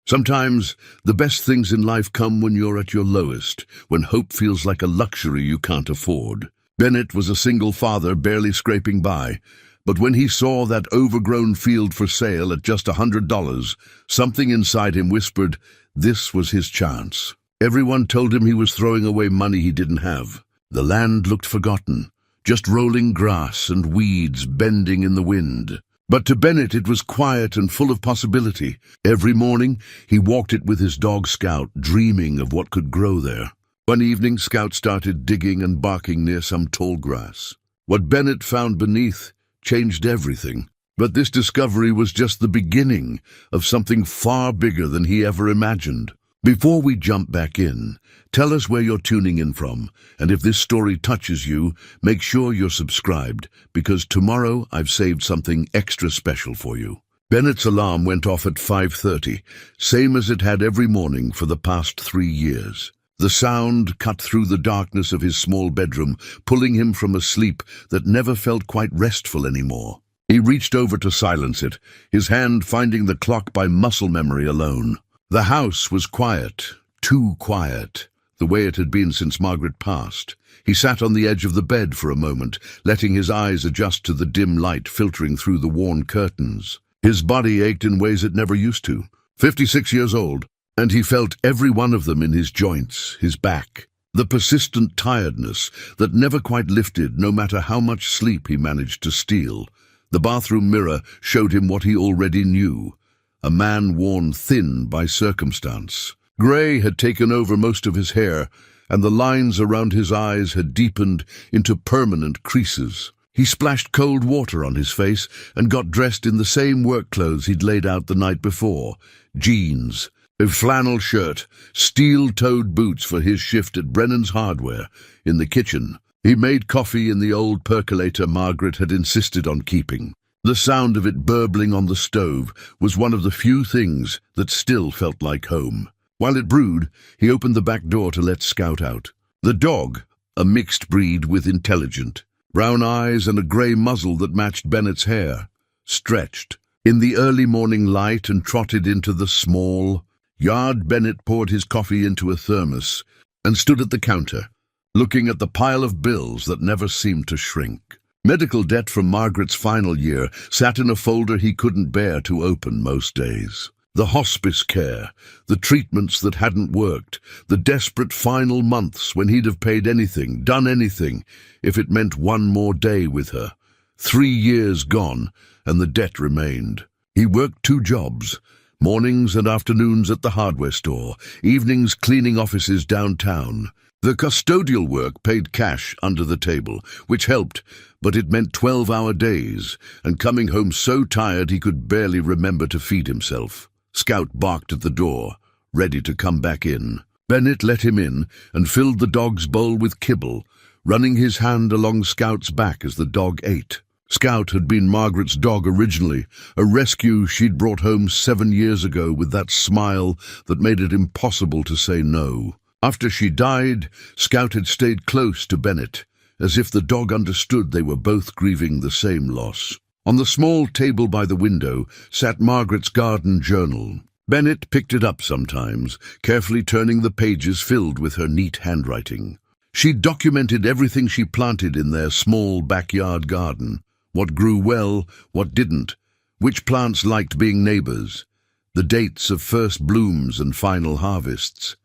Sometimes the best things in life come when you're at your lowest, when hope feels like a luxury you can't afford. Bennett was a single father barely scraping by, but when he saw that overgrown field for sale at just $100, something inside him whispered, this was his chance. Everyone told him he was throwing away money he didn't have. The land looked forgotten, just rolling grass and weeds bending in the wind. But to Bennett it was quiet and full of possibility. Every morning he walked it with his dog Scout, dreaming of what could grow there. One evening Scout started digging and barking near some tall grass. What Bennett found beneath changed everything. But this discovery was just the beginning of something far bigger than he ever imagined. Before we jump back in, tell us where you're tuning in from, and if this story touches you, make sure you're subscribed, because tomorrow I've saved something extra special for you. Bennett's alarm went off at 5:30, same as it had every morning for the past 3 years. The sound cut through the darkness of his small bedroom, pulling him from a sleep that never felt quite restful anymore. He reached over to silence it, his hand finding the clock by muscle memory alone. The house was quiet, too quiet, the way it had been since Margaret passed. He sat on the edge of the bed for a moment, letting his eyes adjust to the dim light filtering through the worn curtains. His body ached in ways it never used to. 56 years old, and he felt every one of them in his joints, his back. The persistent tiredness that never quite lifted no matter how much sleep he managed to steal. The bathroom mirror showed him what he already knew. A man worn thin by circumstance. Grey had taken over most of his hair, and the lines around his eyes had deepened into permanent creases. He splashed cold water on his face and got dressed in the same work clothes he'd laid out the night before. Jeans, a flannel shirt, steel-toed boots for his shift at Brennan's Hardware. In the kitchen, he made coffee in the old percolator Margaret had insisted on keeping. The sound of it burbling on the stove was one of the few things that still felt like home. While it brewed, he opened the back door to let Scout out. The dog, a mixed breed with intelligent, brown eyes and a grey muzzle that matched Bennett's hair, stretched in the early morning light and trotted into the small yard. Bennett poured his coffee into a thermos and stood at the counter, looking at the pile of bills that never seemed to shrink. Medical debt from Margaret's final year sat in a folder he couldn't bear to open most days. The hospice care, the treatments that hadn't worked, the desperate final months when he'd have paid anything, done anything, if it meant one more day with her. 3 years gone, and the debt remained. He worked 2 jobs, mornings and afternoons at the hardware store, evenings cleaning offices downtown. The custodial work paid cash under the table, which helped, but it meant 12-hour days, and coming home so tired he could barely remember to feed himself. Scout barked at the door, ready to come back in. Bennett let him in and filled the dog's bowl with kibble, running his hand along Scout's back as the dog ate. Scout had been Margaret's dog originally, a rescue she'd brought home 7 years ago with that smile that made it impossible to say no. After she died, Scout had stayed close to Bennett, as if the dog understood they were both grieving the same loss. On the small table by the window sat Margaret's garden journal. Bennett picked it up sometimes, carefully turning the pages filled with her neat handwriting. She documented everything she planted in their small backyard garden, what grew well, what didn't, which plants liked being neighbors, the dates of first blooms and final harvests.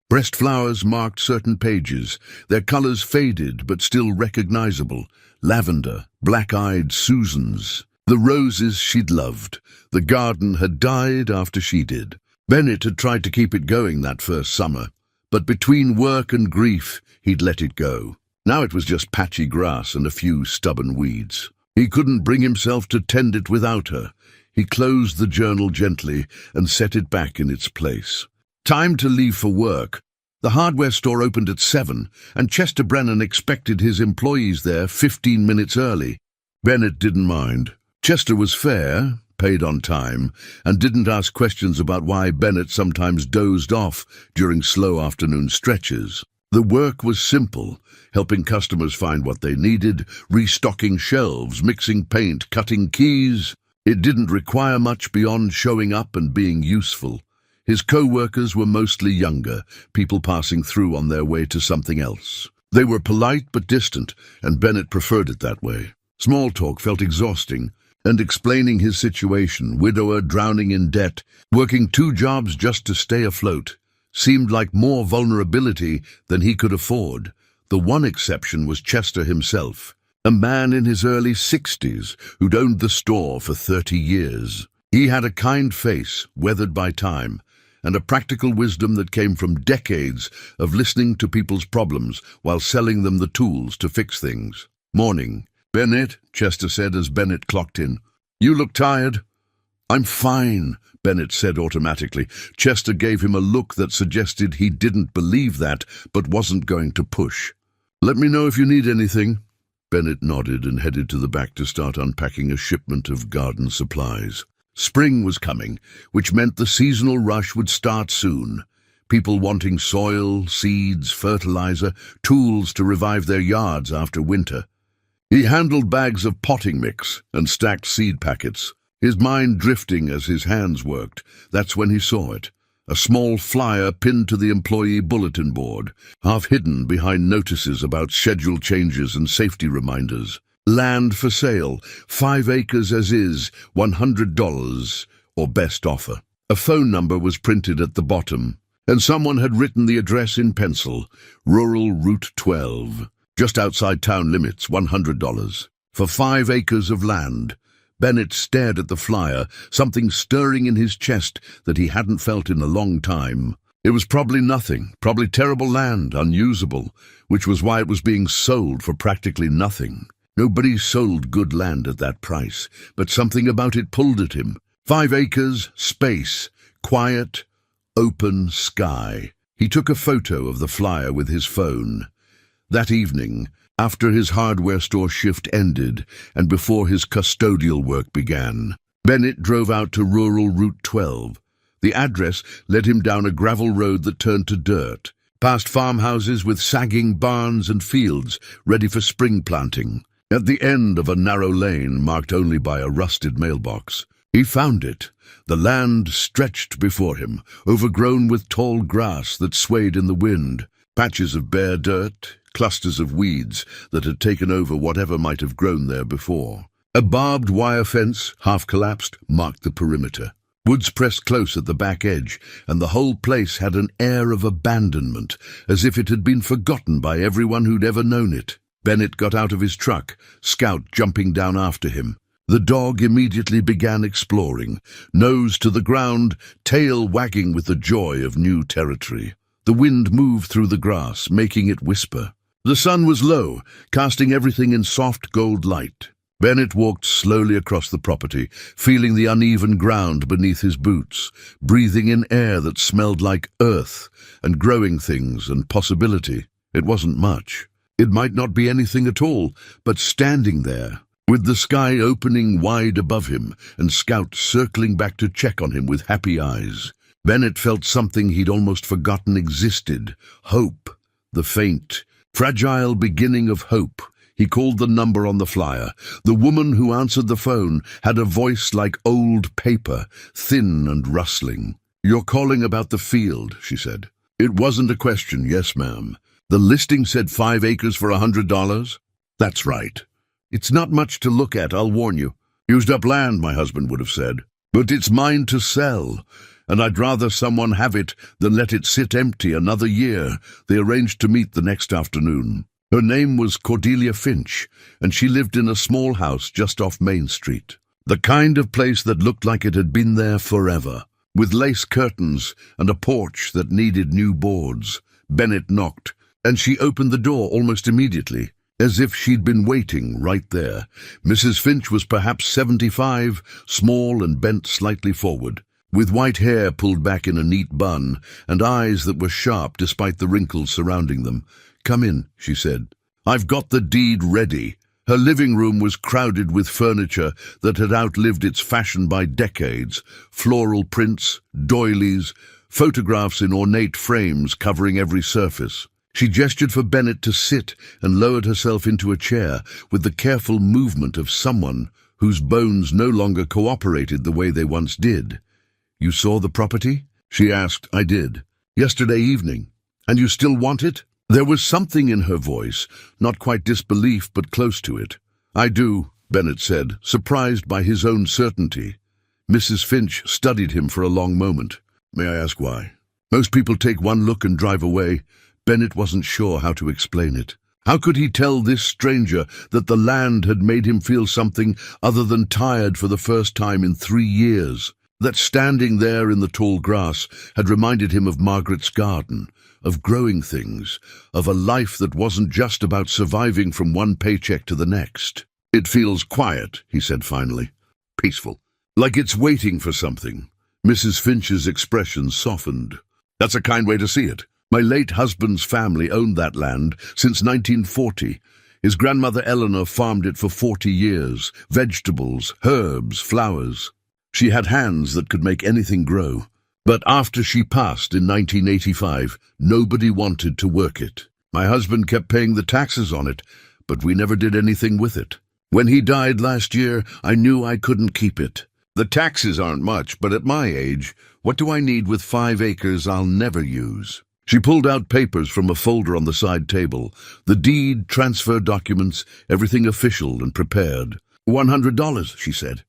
Breast flowers marked certain pages, their colors faded but still recognizable. Lavender, black-eyed Susans, the roses she'd loved. The garden had died after she did. Bennett had tried to keep it going that first summer, but between work and grief, he'd let it go. Now it was just patchy grass and a few stubborn weeds. He couldn't bring himself to tend it without her. He closed the journal gently and set it back in its place. Time to leave for work. The hardware store opened at 7, and Chester Brennan expected his employees there 15 minutes early. Bennett didn't mind. Chester was fair, paid on time, and didn't ask questions about why Bennett sometimes dozed off during slow afternoon stretches. The work was simple, helping customers find what they needed, restocking shelves, mixing paint, cutting keys. It didn't require much beyond showing up and being useful. His co-workers were mostly younger, people passing through on their way to something else. They were polite but distant, and Bennett preferred it that way. Small talk felt exhausting, and explaining his situation, widower drowning in debt, working 2 jobs just to stay afloat, seemed like more vulnerability than he could afford. The one exception was Chester himself, a man in his early 60s who'd owned the store for 30 years. He had a kind face, weathered by time, and a practical wisdom that came from decades of listening to people's problems while selling them the tools to fix things. "Morning, Bennett," Chester said as Bennett clocked in. "You look tired." "I'm fine," Bennett said automatically. Chester gave him a look that suggested he didn't believe that, but wasn't going to push. "Let me know if you need anything." Bennett nodded and headed to the back to start unpacking a shipment of garden supplies. Spring was coming, which meant the seasonal rush would start soon. People wanting soil, seeds, fertilizer, tools to revive their yards after winter. He handled bags of potting mix and stacked seed packets, his mind drifting as his hands worked. That's when he saw it. A small flyer pinned to the employee bulletin board, half hidden behind notices about schedule changes and safety reminders. Land for sale, 5 acres as is, $100, or best offer. A phone number was printed at the bottom, and someone had written the address in pencil, Rural Route 12. Just outside town limits, $100. For 5 acres of land. Bennett stared at the flyer, something stirring in his chest that he hadn't felt in a long time. It was probably nothing, probably terrible land, unusable, which was why it was being sold for practically nothing. Nobody sold good land at that price, but something about it pulled at him. 5 acres, space, quiet, open sky. He took a photo of the flyer with his phone. That evening, after his hardware store shift ended and before his custodial work began, Bennett drove out to rural Route 12. The address led him down a gravel road that turned to dirt, past farmhouses with sagging barns and fields ready for spring planting. At the end of a narrow lane marked only by a rusted mailbox, he found it. The land stretched before him, overgrown with tall grass that swayed in the wind, patches of bare dirt, clusters of weeds that had taken over whatever might have grown there before. A barbed wire fence, half collapsed, marked the perimeter. Woods pressed close at the back edge, and the whole place had an air of abandonment, as if it had been forgotten by everyone who'd ever known it. Bennett got out of his truck, Scout jumping down after him. The dog immediately began exploring, nose to the ground, tail wagging with the joy of new territory. The wind moved through the grass, making it whisper. The sun was low, casting everything in soft gold light. Bennett walked slowly across the property, feeling the uneven ground beneath his boots, breathing in air that smelled like earth and growing things and possibility. It wasn't much. It might not be anything at all, but standing there, with the sky opening wide above him and Scout circling back to check on him with happy eyes, Bennett felt something he'd almost forgotten existed. Hope. The faint, fragile beginning of hope. He called the number on the flyer. The woman who answered the phone had a voice like old paper, thin and rustling. "You're calling about the field," she said. "It wasn't a question, yes, ma'am. The listing said 5 acres for $100? That's right. It's not much to look at, I'll warn you. Used up land, my husband would have said. But it's mine to sell, and I'd rather someone have it than let it sit empty another year." They arranged to meet the next afternoon. Her name was Cordelia Finch, and she lived in a small house just off Main Street. The kind of place that looked like it had been there forever, with lace curtains and a porch that needed new boards. Bennett knocked, and she opened the door almost immediately, as if she'd been waiting right there. Mrs. Finch was perhaps 75, small and bent slightly forward, with white hair pulled back in a neat bun and eyes that were sharp despite the wrinkles surrounding them. "Come in," she said. "I've got the deed ready." Her living room was crowded with furniture that had outlived its fashion by decades. Floral prints, doilies, photographs in ornate frames covering every surface. She gestured for Bennett to sit and lowered herself into a chair with the careful movement of someone whose bones no longer cooperated the way they once did. "You saw the property?" She asked. I did. Yesterday evening. And you still want it? There was something in her voice, not quite disbelief but close to it. I do, Bennett said, surprised by his own certainty. Mrs. Finch studied him for a long moment. May I ask why? Most people take one look and drive away. Bennett wasn't sure how to explain it. How could he tell this stranger that the land had made him feel something other than tired for the first time in 3 years? That standing there in the tall grass had reminded him of Margaret's garden, of growing things, of a life that wasn't just about surviving from one paycheck to the next. It feels quiet, he said finally. Peaceful. Like it's waiting for something. Mrs. Finch's expression softened. That's a kind way to see it. My late husband's family owned that land since 1940. His grandmother Eleanor farmed it for 40 years. Vegetables, herbs, flowers. She had hands that could make anything grow. But after she passed in 1985, nobody wanted to work it. My husband kept paying the taxes on it, but we never did anything with it. When he died last year, I knew I couldn't keep it. The taxes aren't much, but at my age, what do I need with 5 acres I'll never use? She pulled out papers from a folder on the side table. The deed, transfer documents, everything official and prepared. $100, she said.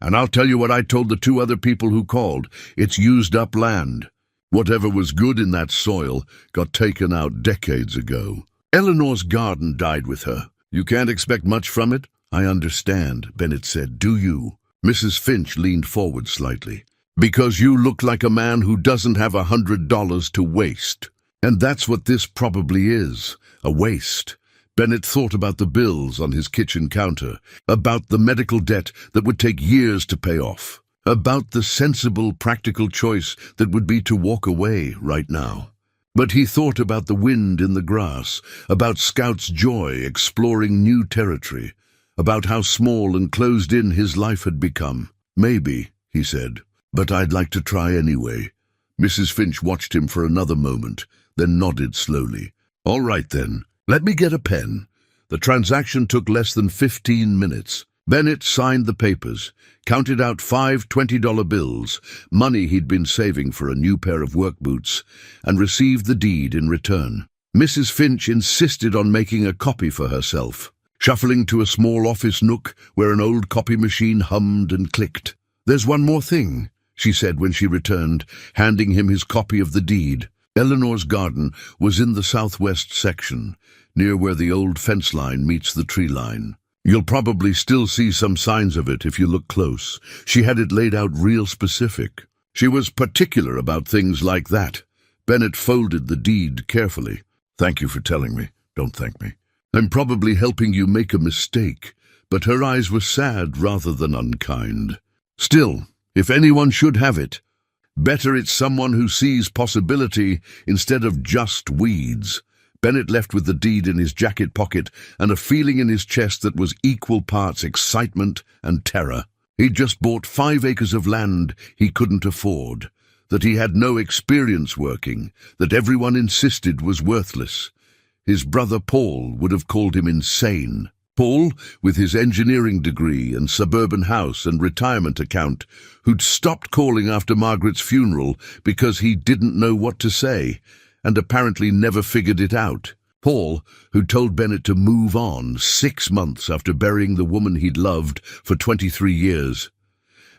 And I'll tell you what I told the 2 other people who called. It's used up land. Whatever was good in that soil got taken out decades ago. Eleanor's garden died with her. You can't expect much from it? I understand, Bennett said. Do you? Mrs. Finch leaned forward slightly. Because you look like a man who doesn't have $100 to waste. And that's what this probably is, a waste. Bennett thought about the bills on his kitchen counter, about the medical debt that would take years to pay off, about the sensible, practical choice that would be to walk away right now. But he thought about the wind in the grass, about Scout's joy exploring new territory, about how small and closed in his life had become. Maybe, he said. But I'd like to try anyway. Mrs. Finch watched him for another moment, then nodded slowly. All right then, let me get a pen. The transaction took less than 15 minutes. Bennett signed the papers, counted out 5 $20 bills, money he'd been saving for a new pair of work boots, and received the deed in return. Mrs. Finch insisted on making a copy for herself, shuffling to a small office nook where an old copy machine hummed and clicked. There's one more thing, she said when she returned, handing him his copy of the deed. Eleanor's garden was in the southwest section, near where the old fence line meets the tree line. You'll probably still see some signs of it if you look close. She had it laid out real specific. She was particular about things like that. Bennett folded the deed carefully. Thank you for telling me. Don't thank me. I'm probably helping you make a mistake. But her eyes were sad rather than unkind. Still, if anyone should have it, better it's someone who sees possibility instead of just weeds. Bennett left with the deed in his jacket pocket and a feeling in his chest that was equal parts excitement and terror. He'd just bought 5 acres of land he couldn't afford, that he had no experience working, that everyone insisted was worthless. His brother Paul would have called him insane. Paul, with his engineering degree and suburban house and retirement account, who'd stopped calling after Margaret's funeral because he didn't know what to say, and apparently never figured it out. Paul, who told Bennett to move on 6 months after burying the woman he'd loved for 23 years.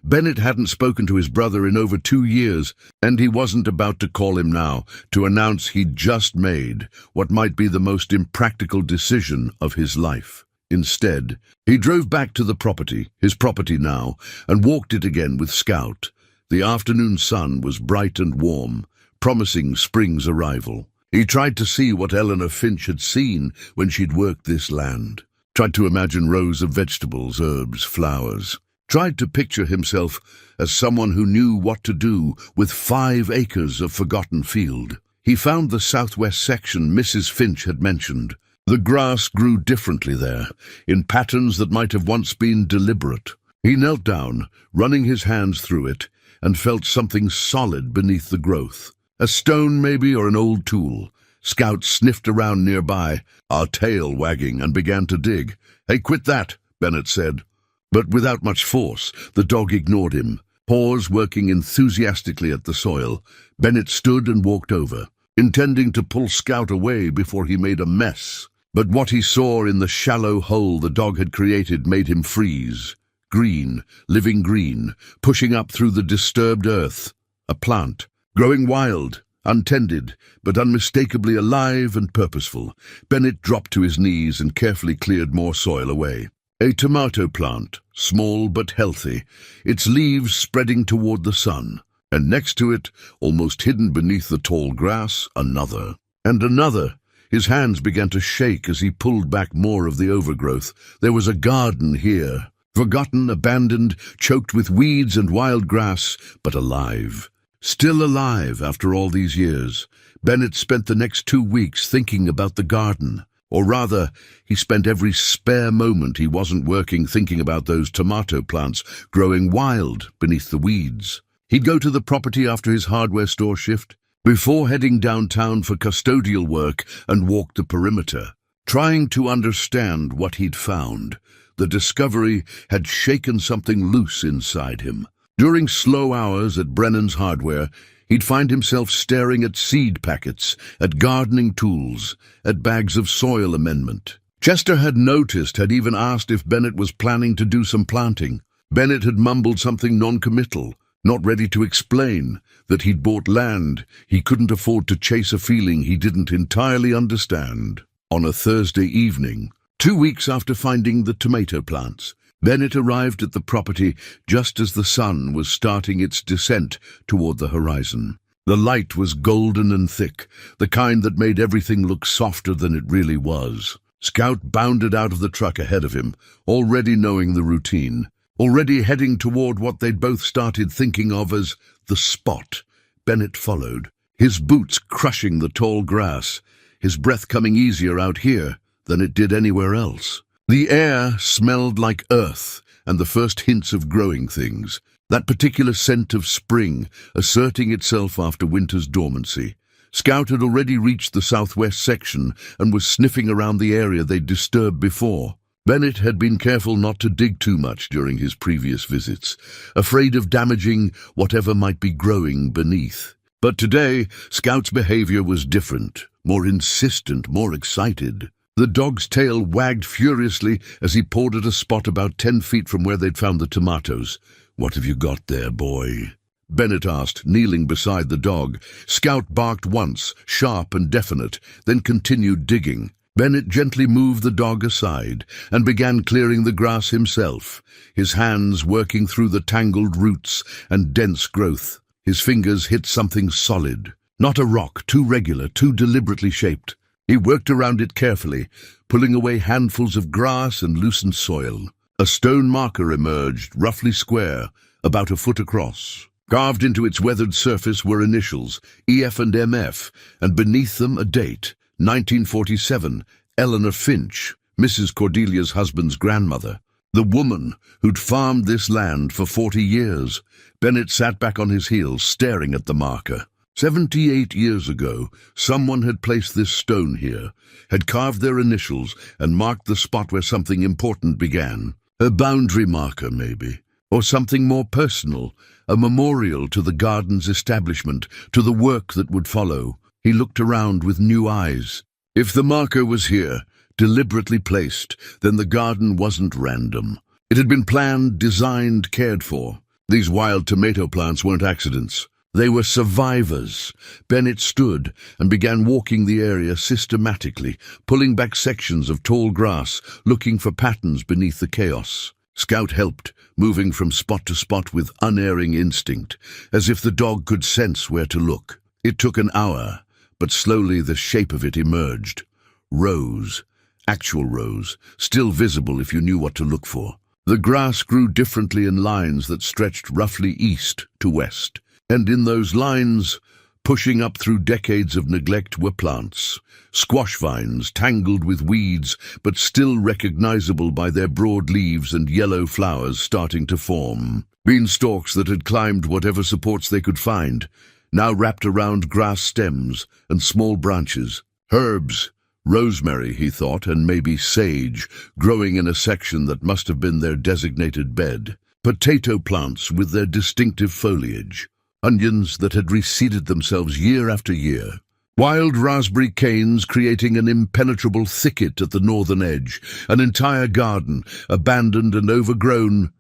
Bennett hadn't spoken to his brother in over 2 years, and he wasn't about to call him now to announce he'd just made what might be the most impractical decision of his life. Instead, he drove back to the property, his property now, and walked it again with Scout. The afternoon sun was bright and warm, promising spring's arrival. He tried to see what Eleanor Finch had seen when she'd worked this land. Tried to imagine rows of vegetables, herbs, flowers. Tried to picture himself as someone who knew what to do with 5 acres of forgotten field. He found the southwest section Mrs. Finch had mentioned. The grass grew differently there, in patterns that might have once been deliberate. He knelt down, running his hands through it, and felt something solid beneath the growth. A stone maybe, or an old tool. Scout sniffed around nearby, our tail wagging, and began to dig. "Hey, quit that," Bennett said. But without much force, the dog ignored him. Paws working enthusiastically at the soil, Bennett stood and walked over, intending to pull Scout away before he made a mess. But what he saw in the shallow hole the dog had created made him freeze. Green, living green, pushing up through the disturbed earth. A plant, growing wild, untended, but unmistakably alive and purposeful. Bennett dropped to his knees and carefully cleared more soil away. A tomato plant, small but healthy, its leaves spreading toward the sun. And next to it, almost hidden beneath the tall grass, another. And another. His hands began to shake as he pulled back more of the overgrowth. There was a garden here. Forgotten, abandoned, choked with weeds and wild grass, but alive. Still alive after all these years. Bennett spent the next 2 weeks thinking about the garden. Or rather, he spent every spare moment he wasn't working thinking about those tomato plants growing wild beneath the weeds. He'd go to the property after his hardware store shift, before heading downtown for custodial work, and walk the perimeter, trying to understand what he'd found. The discovery had shaken something loose inside him. During slow hours at Brennan's Hardware, he'd find himself staring at seed packets, at gardening tools, at bags of soil amendment. Chester had noticed, had even asked if Bennett was planning to do some planting. Bennett had mumbled something non-committal, not ready to explain, that he'd bought land he couldn't afford to chase a feeling he didn't entirely understand. On a Thursday evening, 2 weeks after finding the tomato plants, Bennett arrived at the property just as the sun was starting its descent toward the horizon. The light was golden and thick, the kind that made everything look softer than it really was. Scout bounded out of the truck ahead of him, already knowing the routine, already heading toward what they'd both started thinking of as the spot. Bennett followed, his boots crushing the tall grass, his breath coming easier out here than it did anywhere else. The air smelled like earth and the first hints of growing things, that particular scent of spring asserting itself after winter's dormancy. Scout had already reached the southwest section and was sniffing around the area they'd disturbed before. Bennett had been careful not to dig too much during his previous visits, afraid of damaging whatever might be growing beneath. But today, Scout's behavior was different, more insistent, more excited. The dog's tail wagged furiously as he pawed at a spot about 10 feet from where they'd found the tomatoes. "What have you got there, boy?" Bennett asked, kneeling beside the dog. Scout barked once, sharp and definite, then continued digging. Bennett gently moved the dog aside and began clearing the grass himself, his hands working through the tangled roots and dense growth. His fingers hit something solid, not a rock, too regular, too deliberately shaped. He worked around it carefully, pulling away handfuls of grass and loosened soil. A stone marker emerged, roughly square, about a foot across. Carved into its weathered surface were initials, EF and MF, and beneath them a date, 1947, Eleanor Finch, Mrs. Cordelia's husband's grandmother. The woman who'd farmed this land for 40 years. Bennett sat back on his heels, staring at the marker. 78 years ago, someone had placed this stone here, had carved their initials and marked the spot where something important began. A boundary marker, maybe, or something more personal, a memorial to the garden's establishment, to the work that would follow. He looked around with new eyes. If the marker was here, deliberately placed, then the garden wasn't random. It had been planned, designed, cared for. These wild tomato plants weren't accidents. They were survivors. Bennett stood and began walking the area systematically, pulling back sections of tall grass, looking for patterns beneath the chaos. Scout helped, moving from spot to spot with unerring instinct, as if the dog could sense where to look. It took an hour, but slowly the shape of it emerged. Rows, actual rows, still visible if you knew what to look for. The grass grew differently in lines that stretched roughly east to west. And in those lines, pushing up through decades of neglect, were plants. Squash vines, tangled with weeds, but still recognizable by their broad leaves and yellow flowers starting to form. Beanstalks that had climbed whatever supports they could find, now wrapped around grass stems and small branches. Herbs, rosemary, he thought, and maybe sage, growing in a section that must have been their designated bed. potato plants with their distinctive foliage, onions that had reseeded themselves year after year, wild raspberry canes creating an impenetrable thicket at the northern edge, an entire garden, abandoned and overgrown,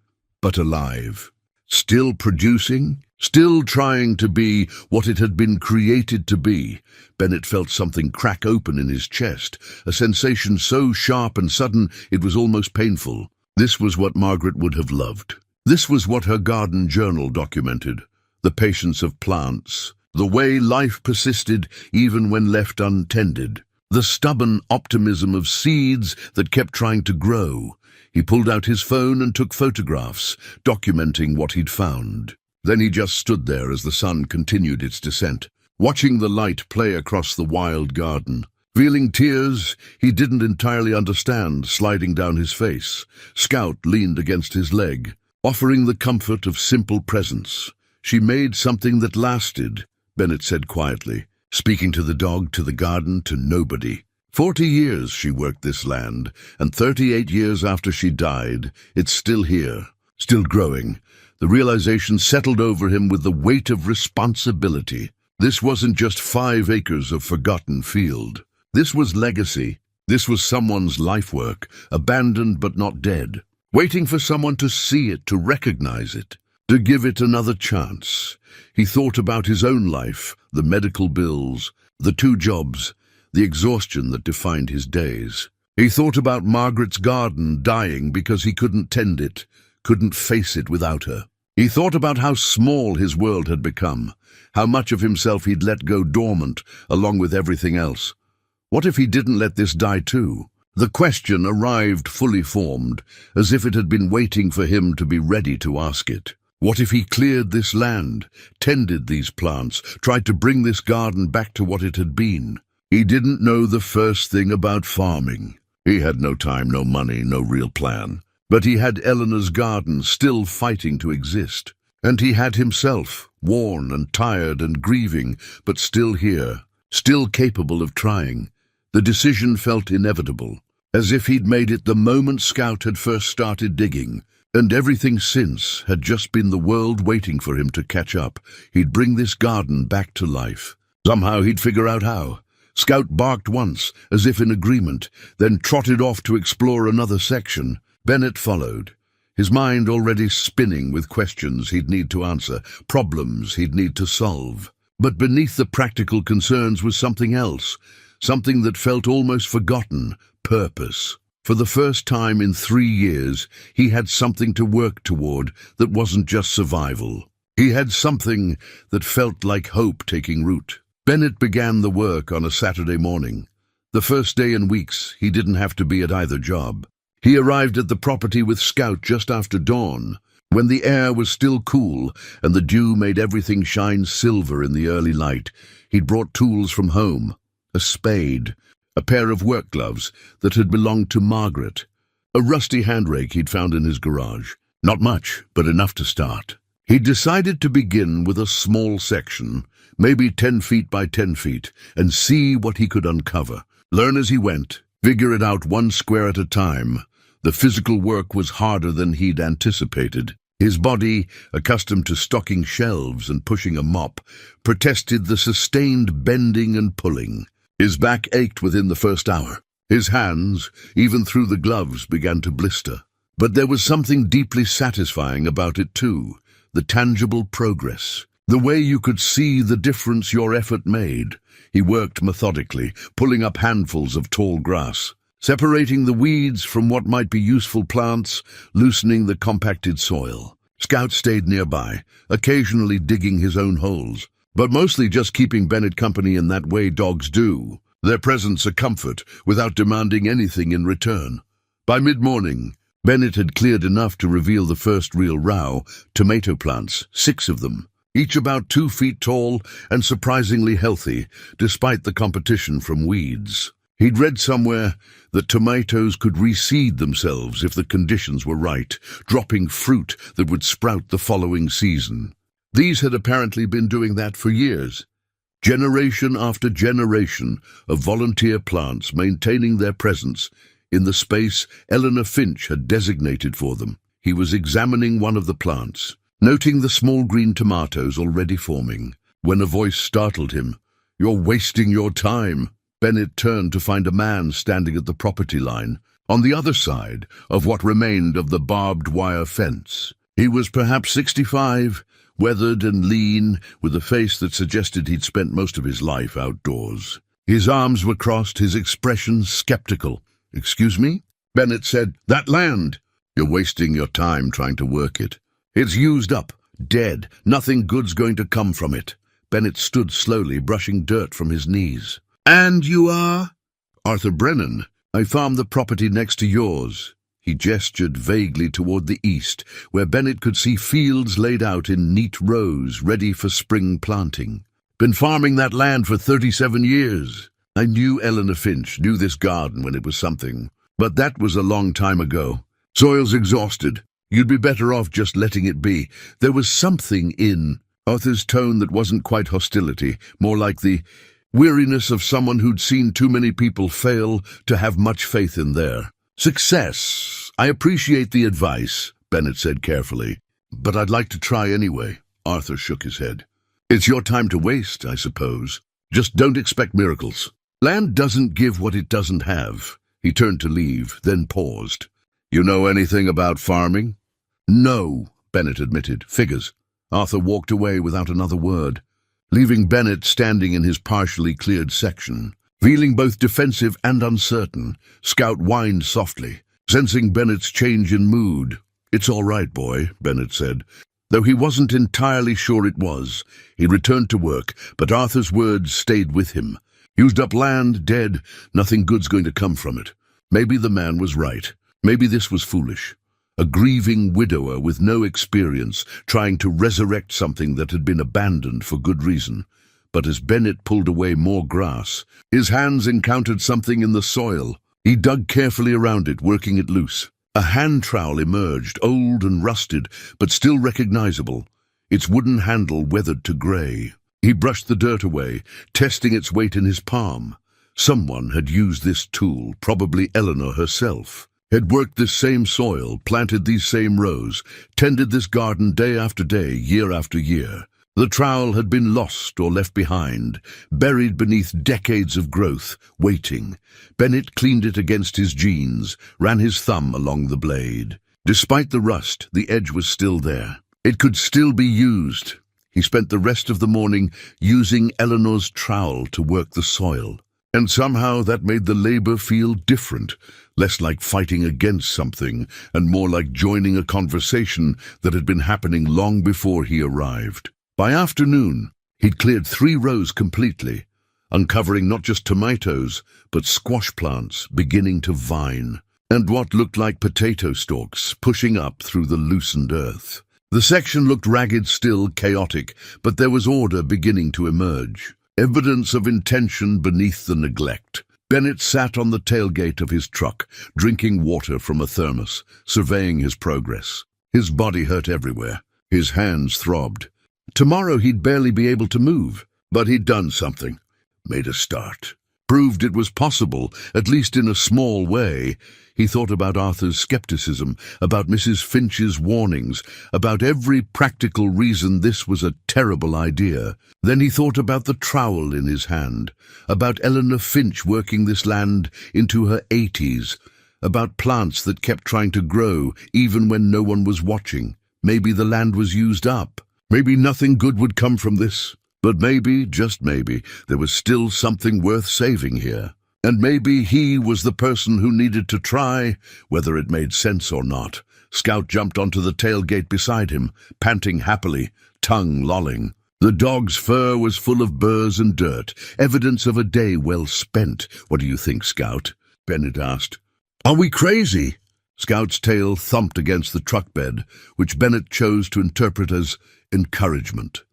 but alive. Still producing, still trying to be what it had been created to be. Bennett felt something crack open in his chest, a sensation so sharp and sudden it was almost painful. This was what Margaret would have loved. This was what her garden journal documented. The patience of plants, the way life persisted even when left untended, the stubborn optimism of seeds that kept trying to grow. He pulled out his phone and took photographs, documenting what he'd found. Then he just stood there as the sun continued its descent, watching the light play across the wild garden. Feeling tears he didn't entirely understand sliding down his face. Scout leaned against his leg, offering the comfort of simple presence. "She made something that lasted," Bennett said quietly, speaking to the dog, to the garden, to nobody. 40 years she worked this land, and 38 years after she died, it's still here, still growing. The realization settled over him with the weight of responsibility. This wasn't just 5 acres of forgotten field. This was legacy. This was someone's life work, abandoned but not dead, waiting for someone to see it, to recognize it, to give it another chance. He thought about his own life, the medical bills, the 2 jobs, the exhaustion that defined his days. He thought about Margaret's garden dying because he couldn't tend it, couldn't face it without her. He thought about how small his world had become, how much of himself he'd let go dormant along with everything else. What if he didn't let this die too? The question arrived fully formed, as if it had been waiting for him to be ready to ask it. What if he cleared this land, tended these plants, tried to bring this garden back to what it had been? He didn't know the first thing about farming. He had no time, no money, no real plan. But he had Eleanor's garden still fighting to exist. And he had himself, worn and tired and grieving, but still here, still capable of trying. The decision felt inevitable, as if he'd made it the moment Scout had first started digging. And everything since had just been the world waiting for him to catch up. He'd bring this garden back to life. Somehow he'd figure out how. Scout barked once, as if in agreement, then trotted off to explore another section. Bennett followed, his mind already spinning with questions he'd need to answer, problems he'd need to solve. But beneath the practical concerns was something else, something that felt almost forgotten: purpose. For the first time in 3 years, he had something to work toward that wasn't just survival. He had something that felt like hope taking root. Bennett began the work on a Saturday morning. The first day in weeks he didn't have to be at either job. He arrived at the property with Scout just after dawn, when the air was still cool and the dew made everything shine silver in the early light. He'd brought tools from home: a spade, a pair of work gloves that had belonged to Margaret, a rusty hand rake he'd found in his garage. Not much, but enough to start. He decided to begin with a small section, maybe 10 feet by 10 feet, and see what he could uncover. Learn as he went, figure it out 1 square at a time. The physical work was harder than he'd anticipated. His body, accustomed to stocking shelves and pushing a mop, protested the sustained bending and pulling. His back ached within the first hour. His hands, even through the gloves, began to blister. But there was something deeply satisfying about it too, the tangible progress, the way you could see the difference your effort made. He worked methodically, pulling up handfuls of tall grass, separating the weeds from what might be useful plants, loosening the compacted soil. Scout stayed nearby, occasionally digging his own holes, but mostly just keeping Bennett company in that way dogs do, their presence a comfort without demanding anything in return. By mid-morning, Bennett had cleared enough to reveal the first real row: tomato plants, 6 of them, each about 2 feet tall and surprisingly healthy, despite the competition from weeds. He'd read somewhere that tomatoes could reseed themselves if the conditions were right, dropping fruit that would sprout the following season. These had apparently been doing that for years. Generation after generation of volunteer plants maintaining their presence in the space Eleanor Finch had designated for them. He was examining one of the plants, noting the small green tomatoes already forming, when a voice startled him. "You're wasting your time." Bennett turned to find a man standing at the property line, on the other side of what remained of the barbed wire fence. He was perhaps 65, weathered and lean, with a face that suggested he'd spent most of his life outdoors. His arms were crossed, his expression skeptical. "Excuse me?" Bennett said. "That land. You're wasting your time trying to work it. It's used up, dead. Nothing good's going to come from it." Bennett stood slowly, brushing dirt from his knees. "And you are?" "Arthur Brennan. I farm the property next to yours." He gestured vaguely toward the east, where Bennett could see fields laid out in neat rows, ready for spring planting. "Been farming that land for 37 years. I knew Eleanor Finch, knew this garden when it was something. But that was a long time ago. Soil's exhausted. You'd be better off just letting it be." There was something in Arthur's tone that wasn't quite hostility, more like the weariness of someone who'd seen too many people fail to have much faith in their success. "I appreciate the advice," Bennett said carefully, "but I'd like to try anyway." Arthur shook his head. "It's your time to waste, I suppose. Just don't expect miracles. Land doesn't give what it doesn't have." He turned to leave, then paused. "You know anything about farming?" "No," Bennett admitted. "Figures." Arthur walked away without another word, leaving Bennett standing in his partially cleared section. Feeling both defensive and uncertain, Scout whined softly, sensing Bennett's change in mood. "It's all right, boy," Bennett said. Though he wasn't entirely sure it was, he returned to work, but Arthur's words stayed with him. Used up land, dead, nothing good's going to come from it. Maybe the man was right. Maybe this was foolish. A grieving widower with no experience, trying to resurrect something that had been abandoned for good reason. But as Bennett pulled away more grass, his hands encountered something in the soil. He dug carefully around it, working it loose. A hand trowel emerged, old and rusted, but still recognizable, its wooden handle weathered to gray. He brushed the dirt away, testing its weight in his palm. Someone had used this tool, probably Eleanor herself. Had worked this same soil, planted these same rows, tended this garden day after day, year after year. The trowel had been lost or left behind, buried beneath decades of growth, waiting. Bennett cleaned it against his jeans, ran his thumb along the blade. Despite the rust, the edge was still there. It could still be used. He spent the rest of the morning using Eleanor's trowel to work the soil. And somehow that made the labor feel different, less like fighting against something, and more like joining a conversation that had been happening long before he arrived. By afternoon, he'd cleared 3 rows completely, uncovering not just tomatoes, but squash plants beginning to vine, and what looked like potato stalks pushing up through the loosened earth. The section looked ragged still, chaotic, but there was order beginning to emerge, evidence of intention beneath the neglect. Bennett sat on the tailgate of his truck, drinking water from a thermos, surveying his progress. His body hurt everywhere. His hands throbbed. Tomorrow he'd barely be able to move, but he'd done something. Made a start. Proved it was possible, at least in a small way. He thought about Arthur's skepticism, about Mrs. Finch's warnings, about every practical reason this was a terrible idea. Then he thought about the trowel in his hand, about Eleanor Finch working this land into her 80s, about plants that kept trying to grow even when no one was watching. Maybe the land was used up. Maybe nothing good would come from this. But maybe, just maybe, there was still something worth saving here. And maybe he was the person who needed to try, whether it made sense or not. Scout jumped onto the tailgate beside him, panting happily, tongue lolling. The dog's fur was full of burrs and dirt, evidence of a day well spent. "What do you think, Scout?" Bennett asked. "Are we crazy?" Scout's tail thumped against the truck bed, which Bennett chose to interpret as encouragement.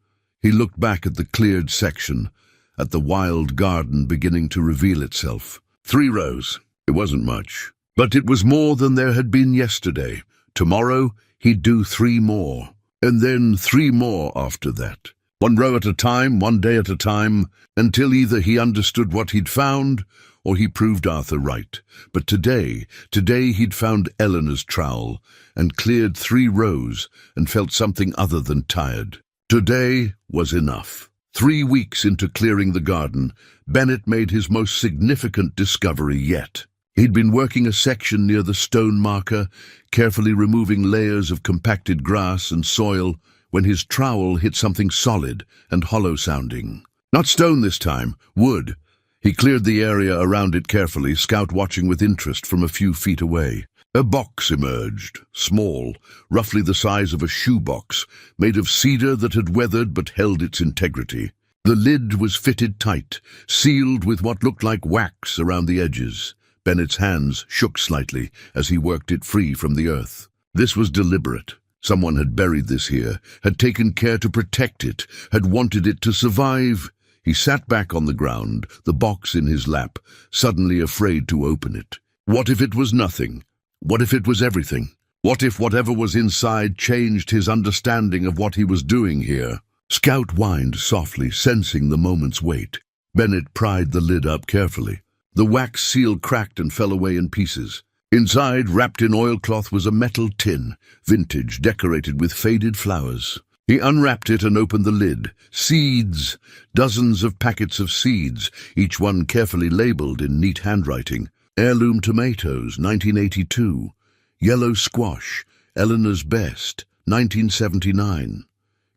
He looked back at the cleared section, at the wild garden beginning to reveal itself. 3 rows. It wasn't much, but it was more than there had been yesterday. Tomorrow he'd do 3 more, and then 3 more after that. one row at a time, one day at a time, until either he understood what he'd found or he proved Arthur right. But today he'd found Eleanor's trowel and cleared 3 rows and felt something other than tired. Today was enough. 3 weeks into clearing the garden, Bennett made his most significant discovery yet. He'd been working a section near the stone marker, carefully removing layers of compacted grass and soil, when his trowel hit something solid and hollow-sounding. Not stone this time, wood. He cleared the area around it carefully, Scout watching with interest from a few feet away. A box emerged, small, roughly the size of a shoebox, made of cedar that had weathered but held its integrity. The lid was fitted tight, sealed with what looked like wax around the edges. Bennett's hands shook slightly as he worked it free from the earth. This was deliberate. Someone had buried this here, had taken care to protect it, had wanted it to survive. He sat back on the ground, the box in his lap, suddenly afraid to open it. What if it was nothing? What if it was everything? What if whatever was inside changed his understanding of what he was doing here? Scout whined softly, sensing the moment's weight. Bennett pried the lid up carefully. The wax seal cracked and fell away in pieces. Inside, wrapped in oilcloth, was a metal tin, vintage, decorated with faded flowers. He unwrapped it and opened the lid. Seeds! Dozens of packets of seeds, each one carefully labeled in neat handwriting. Heirloom tomatoes, 1982. Yellow squash, Eleanor's best, 1979.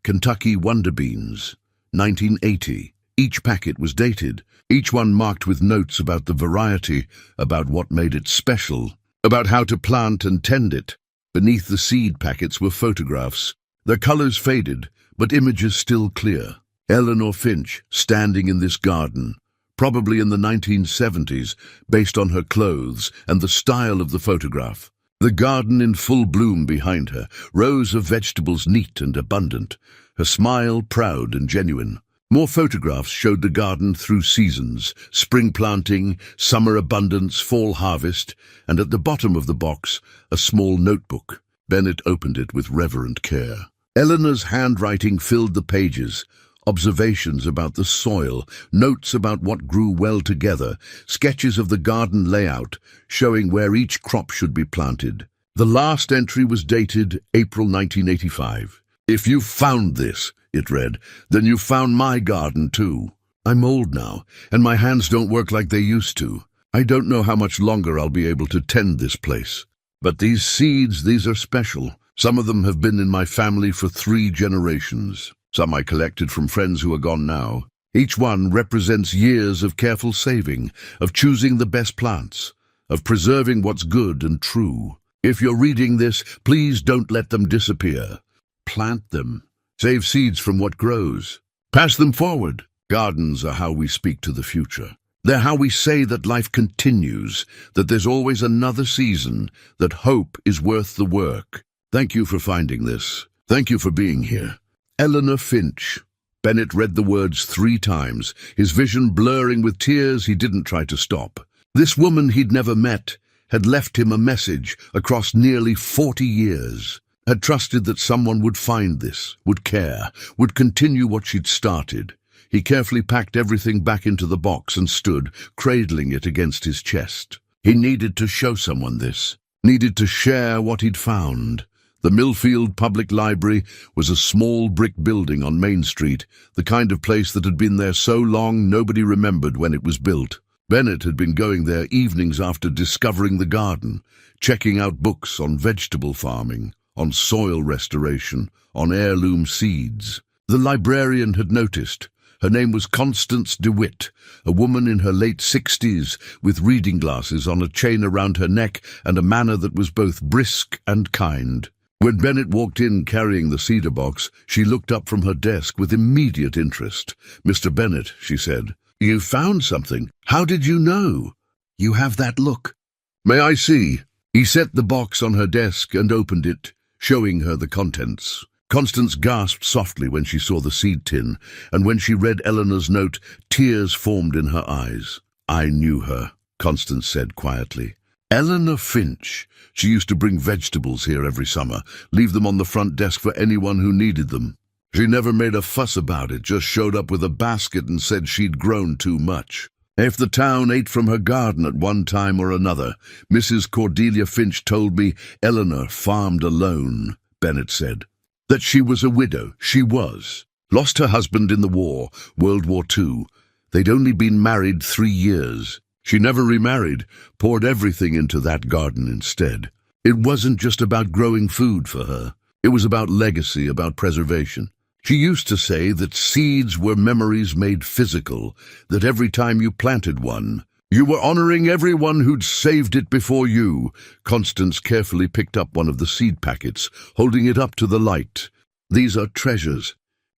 Kentucky wonder beans, 1980. Each packet was dated, each one marked with notes about the variety, about what made it special, about how to plant and tend it. Beneath the seed packets were photographs. Their colors faded, but images still clear. Eleanor Finch, standing in this garden, probably in the 1970s, based on her clothes and the style of the photograph. The garden in full bloom behind her, rows of vegetables neat and abundant, her smile proud and genuine. More photographs showed the garden through seasons, spring planting, summer abundance, fall harvest, and at the bottom of the box, a small notebook. Bennett opened it with reverent care. Eleanor's handwriting filled the pages. Observations about the soil, notes about what grew well together, sketches of the garden layout, showing where each crop should be planted. The last entry was dated April 1985. "If you found this," it read, "then you found my garden too. I'm old now, and my hands don't work like they used to. I don't know how much longer I'll be able to tend this place. But these seeds, these are special. Some of them have been in my family for 3 generations. Some I collected from friends who are gone now. Each one represents years of careful saving, of choosing the best plants, of preserving what's good and true. If you're reading this, please don't let them disappear. Plant them. Save seeds from what grows. Pass them forward. Gardens are how we speak to the future. They're how we say that life continues, that there's always another season, that hope is worth the work. Thank you for finding this. Thank you for being here. Eleanor Finch." Bennett read the words 3 times, his vision blurring with tears he didn't try to stop. This woman he'd never met had left him a message across nearly 40 years, had trusted that someone would find this, would care, would continue what she'd started. He carefully packed everything back into the box and stood, cradling it against his chest. He needed to show someone this, needed to share what he'd found. The Millfield Public Library was a small brick building on Main Street, the kind of place that had been there so long nobody remembered when it was built. Bennett had been going there evenings after discovering the garden, checking out books on vegetable farming, on soil restoration, on heirloom seeds. The librarian had noticed. Her name was Constance DeWitt, a woman in her late 60s with reading glasses on a chain around her neck and a manner that was both brisk and kind. When Bennett walked in carrying the cedar box, she looked up from her desk with immediate interest. "Mr. Bennett," she said, "you found something. How did you know? You have that look." "May I see?" He set the box on her desk and opened it, showing her the contents. Constance gasped softly when she saw the seed tin, and when she read Eleanor's note, tears formed in her eyes. "I knew her," Constance said quietly. "Eleanor Finch. She used to bring vegetables here every summer, leave them on the front desk for anyone who needed them." She never made a fuss about it, just showed up with a basket and said she'd grown too much. If the town ate from her garden at one time or another, Mrs. Cordelia Finch told me Eleanor farmed alone, Bennett said. That she was a widow. She was. Lost her husband in the war, World War II. They'd only been married 3 years. She never remarried, poured everything into that garden instead. It wasn't just about growing food for her. It was about legacy, about preservation. She used to say that seeds were memories made physical, that every time you planted one, you were honoring everyone who'd saved it before you. Constance carefully picked up one of the seed packets, holding it up to the light. These are treasures.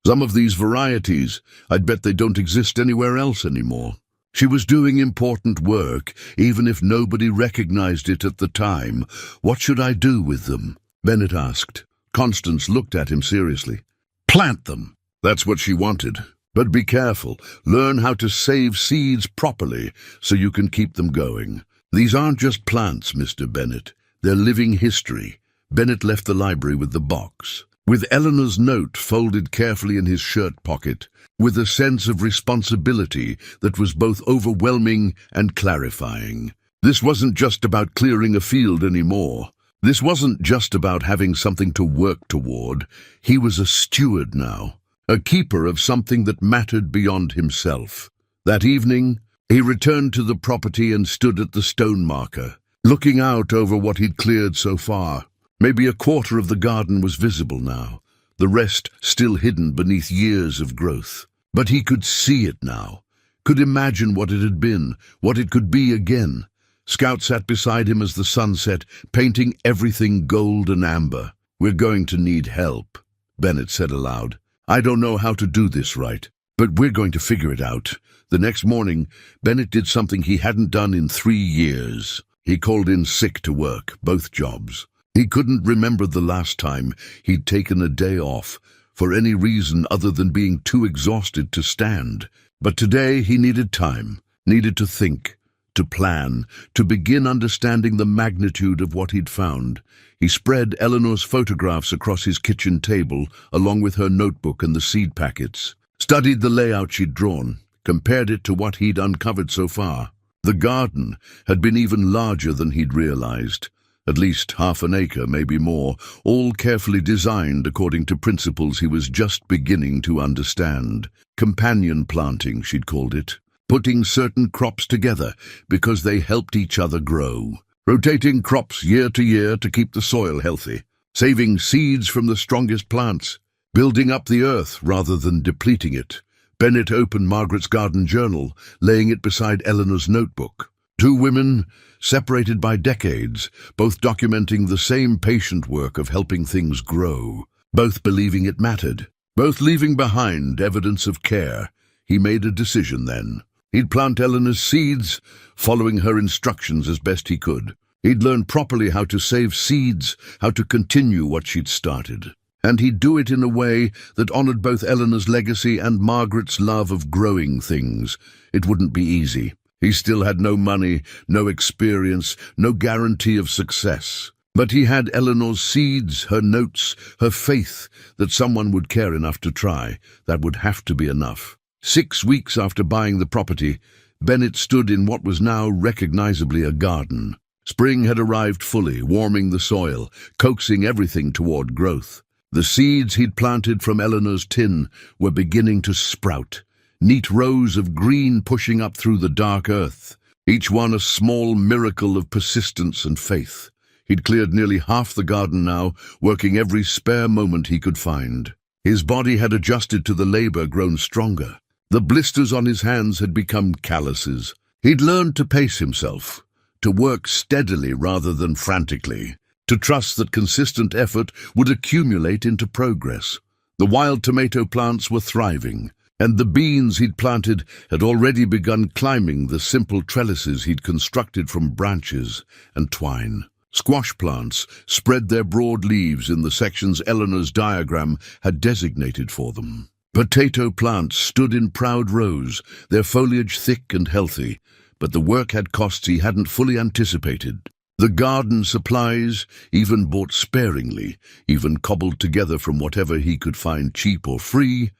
Some of these varieties, I'd bet they don't exist anywhere else anymore. She was doing important work, even if nobody recognized it at the time. What should I do with them? Bennett asked. Constance looked at him seriously. Plant them. That's what she wanted. But be careful. Learn how to save seeds properly so you can keep them going. These aren't just plants, Mr. Bennett. They're living history. Bennett left the library with the box, with Eleanor's note folded carefully in his shirt pocket, with a sense of responsibility that was both overwhelming and clarifying. This wasn't just about clearing a field anymore. This wasn't just about having something to work toward. He was a steward now, a keeper of something that mattered beyond himself. That evening, he returned to the property and stood at the stone marker, looking out over what he'd cleared so far. Maybe a quarter of the garden was visible now, the rest still hidden beneath years of growth. But he could see it now, could imagine what it had been, what it could be again. Scout sat beside him as the sun set, painting everything gold and amber. We're going to need help, Bennett said aloud. I don't know how to do this right, but we're going to figure it out. The next morning, Bennett did something he hadn't done in 3 years. He called in sick to work, both jobs. He couldn't remember the last time he'd taken a day off, for any reason other than being too exhausted to stand. But today he needed time, needed to think, to plan, to begin understanding the magnitude of what he'd found. He spread Eleanor's photographs across his kitchen table, along with her notebook and the seed packets, studied the layout she'd drawn, compared it to what he'd uncovered so far. The garden had been even larger than he'd realized. At least half an acre, maybe more, all carefully designed according to principles he was just beginning to understand. Companion planting, she'd called it. Putting certain crops together because they helped each other grow. Rotating crops year to year to keep the soil healthy. Saving seeds from the strongest plants. Building up the earth rather than depleting it. Bennett opened Margaret's garden journal, laying it beside Eleanor's notebook. 2 women, separated by decades, both documenting the same patient work of helping things grow, both believing it mattered, both leaving behind evidence of care. He made a decision then. He'd plant Eleanor's seeds, following her instructions as best he could. He'd learn properly how to save seeds, how to continue what she'd started. And he'd do it in a way that honored both Eleanor's legacy and Margaret's love of growing things. It wouldn't be easy. He still had no money, no experience, no guarantee of success. But he had Eleanor's seeds, her notes, her faith that someone would care enough to try. That would have to be enough. 6 weeks after buying the property, Bennett stood in what was now recognizably a garden. Spring had arrived fully, warming the soil, coaxing everything toward growth. The seeds he'd planted from Eleanor's tin were beginning to sprout. Neat rows of green pushing up through the dark earth, each one a small miracle of persistence and faith. He'd cleared nearly half the garden now, working every spare moment he could find. His body had adjusted to the labor, grown stronger. The blisters on his hands had become calluses. He'd learned to pace himself, to work steadily rather than frantically, to trust that consistent effort would accumulate into progress. The wild tomato plants were thriving, and the beans he'd planted had already begun climbing the simple trellises he'd constructed from branches and twine. Squash plants spread their broad leaves in the sections Eleanor's diagram had designated for them. Potato plants stood in proud rows, their foliage thick and healthy, but the work had costs he hadn't fully anticipated. The garden supplies, even bought sparingly, even cobbled together from whatever he could find cheap or free,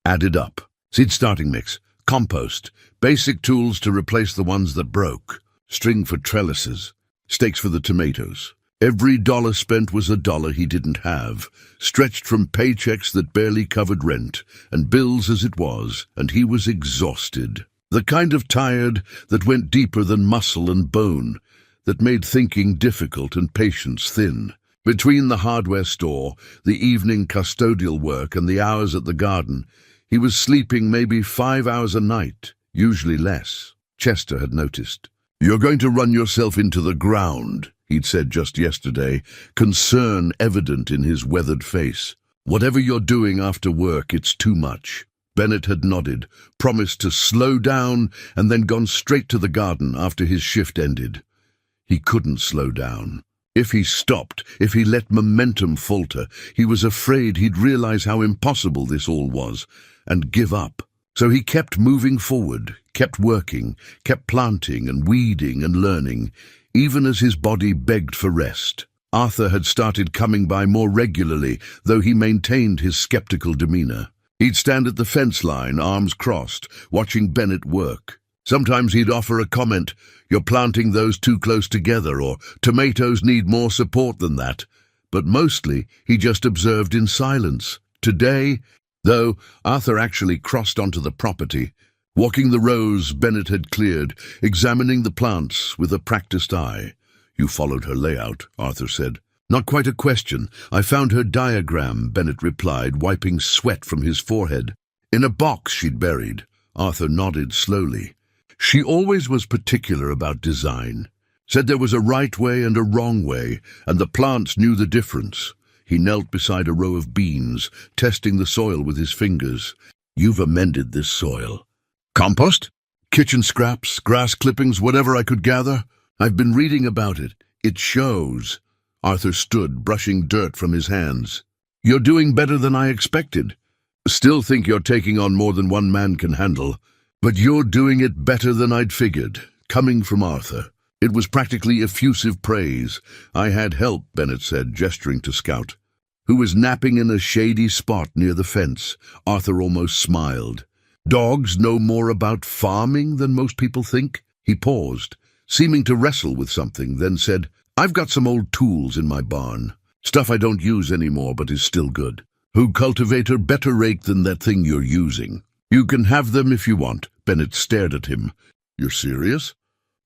added up. Seed starting mix, compost, basic tools to replace the ones that broke, string for trellises, stakes for the tomatoes. Every dollar spent was a dollar he didn't have, stretched from paychecks that barely covered rent, and bills as it was, and he was exhausted. The kind of tired that went deeper than muscle and bone, that made thinking difficult and patience thin. Between the hardware store, the evening custodial work, and the hours at the garden, he was sleeping maybe 5 hours a night, usually less. Chester had noticed. "You're going to run yourself into the ground," he'd said just yesterday, concern evident in his weathered face. "Whatever you're doing after work, it's too much." Bennett had nodded, promised to slow down, and then gone straight to the garden after his shift ended. He couldn't slow down. If he stopped, if he let momentum falter, he was afraid he'd realize how impossible this all was, and give up. So he kept moving forward, kept working, kept planting and weeding and learning, even as his body begged for rest. Arthur had started coming by more regularly, though he maintained his skeptical demeanor. He'd stand at the fence line, arms crossed, watching Bennett work. Sometimes he'd offer a comment, "You're planting those too close together," or "Tomatoes need more support than that." But mostly he just observed in silence. Today, though, Arthur actually crossed onto the property, walking the rows Bennett had cleared, examining the plants with a practiced eye. "You followed her layout," Arthur said. "Not quite a question. I found her diagram," Bennett replied, wiping sweat from his forehead. "In a box she'd buried." Arthur nodded slowly. "She always was particular about design. Said there was a right way and a wrong way, and the plants knew the difference." He knelt beside a row of beans, testing the soil with his fingers. "You've amended this soil." "Compost? Kitchen scraps, grass clippings, whatever I could gather. I've been reading about it. It shows." Arthur stood, brushing dirt from his hands. "You're doing better than I expected. Still think you're taking on more than one man can handle. But you're doing it better than I'd figured." Coming from Arthur, it was practically effusive praise. "I had help," Bennett said, gesturing to Scout, who was napping in a shady spot near the fence. Arthur almost smiled. "Dogs know more about farming than most people think." He paused, seeming to wrestle with something, then said, "I've got some old tools in my barn. Stuff I don't use anymore but is still good. Who cultivate a better rake than that thing you're using? You can have them if you want." Bennett stared at him. "You're serious?"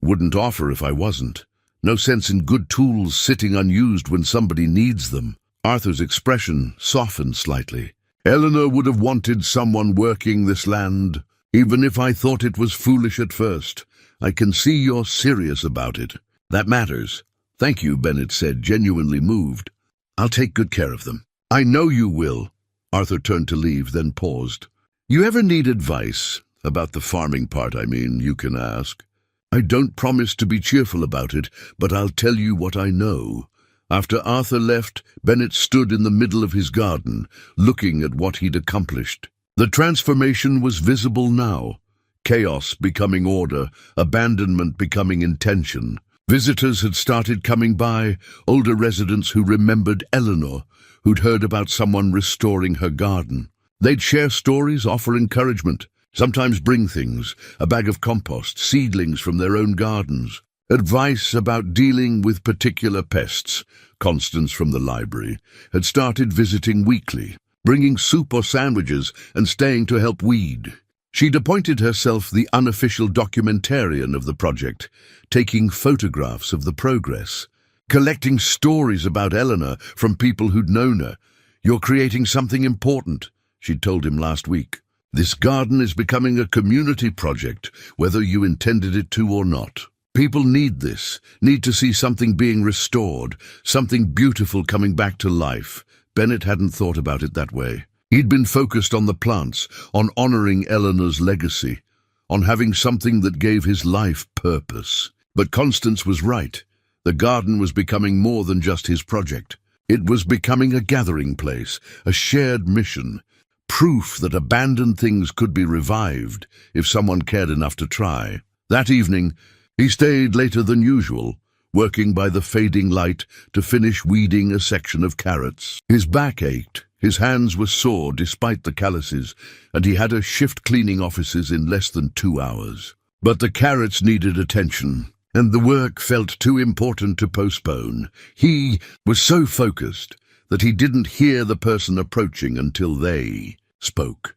"Wouldn't offer if I wasn't. No sense in good tools sitting unused when somebody needs them." Arthur's expression softened slightly. "Eleanor would have wanted someone working this land, even if I thought it was foolish at first. I can see you're serious about it. That matters." "Thank you," Bennett said, genuinely moved. "I'll take good care of them." "I know you will." Arthur turned to leave, then paused. "You ever need advice? About the farming part, I mean, you can ask. I don't promise to be cheerful about it, but I'll tell you what I know." After Arthur left, Bennett stood in the middle of his garden, looking at what he'd accomplished. The transformation was visible now. Chaos becoming order, abandonment becoming intention. Visitors had started coming by, older residents who remembered Eleanor, who'd heard about someone restoring her garden. They'd share stories, offer encouragement, sometimes bring things, a bag of compost, seedlings from their own gardens, advice about dealing with particular pests. Constance from the library had started visiting weekly, bringing soup or sandwiches and staying to help weed. She'd appointed herself the unofficial documentarian of the project, taking photographs of the progress, collecting stories about Eleanor from people who'd known her. "You're creating something important," she'd told him last week. "This garden is becoming a community project, whether you intended it to or not. People need this, need to see something being restored, something beautiful coming back to life." Bennett hadn't thought about it that way. He'd been focused on the plants, on honoring Eleanor's legacy, on having something that gave his life purpose. But Constance was right. The garden was becoming more than just his project. It was becoming a gathering place, a shared mission, proof that abandoned things could be revived if someone cared enough to try. That evening, he stayed later than usual, working by the fading light to finish weeding a section of carrots. His back ached, his hands were sore despite the calluses, and he had a shift cleaning offices in less than 2 hours. But the carrots needed attention, and the work felt too important to postpone. He was so focused that he didn't hear the person approaching until they spoke.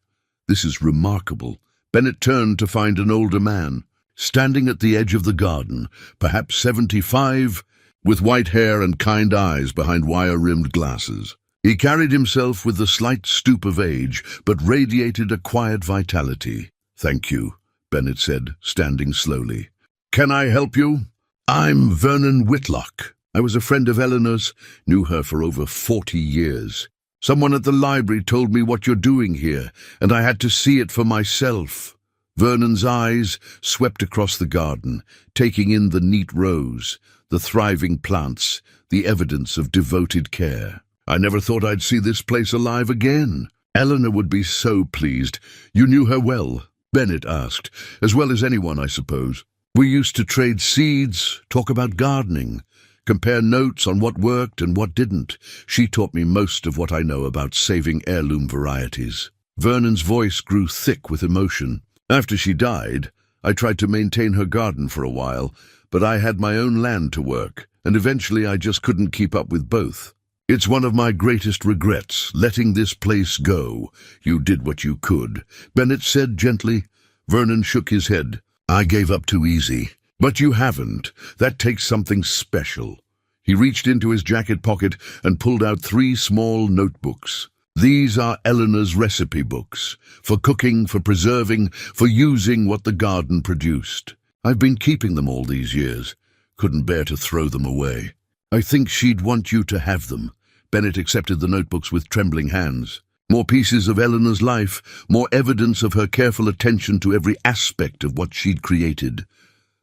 "This is remarkable." Bennett turned to find an older man, standing at the edge of the garden, perhaps 75, with white hair and kind eyes behind wire-rimmed glasses. He carried himself with the slight stoop of age, but radiated a quiet vitality. "Thank you," Bennett said, standing slowly. "Can I help you?" "I'm Vernon Whitlock. I was a friend of Eleanor's, knew her for over 40 years. Someone at the library told me what you're doing here, and I had to see it for myself." Vernon's eyes swept across the garden, taking in the neat rows, the thriving plants, the evidence of devoted care. "I never thought I'd see this place alive again." "Eleanor would be so pleased. You knew her well?" Bennett asked. "As well as anyone, I suppose. We used to trade seeds, talk about gardening, compare notes on what worked and what didn't. She taught me most of what I know about saving heirloom varieties." Vernon's voice grew thick with emotion. "After she died, I tried to maintain her garden for a while, but I had my own land to work, and eventually I just couldn't keep up with both. It's one of my greatest regrets, letting this place go." "You did what you could," Bennett said gently. Vernon shook his head. "I gave up too easy." "But you haven't. That takes something special." He reached into his jacket pocket and pulled out 3 small notebooks. "These are Eleanor's recipe books, for cooking, for preserving, for using what the garden produced. I've been keeping them all these years. Couldn't bear to throw them away." "I think she'd want you to have them." Bennett accepted the notebooks with trembling hands. More pieces of Eleanor's life, more evidence of her careful attention to every aspect of what she'd created.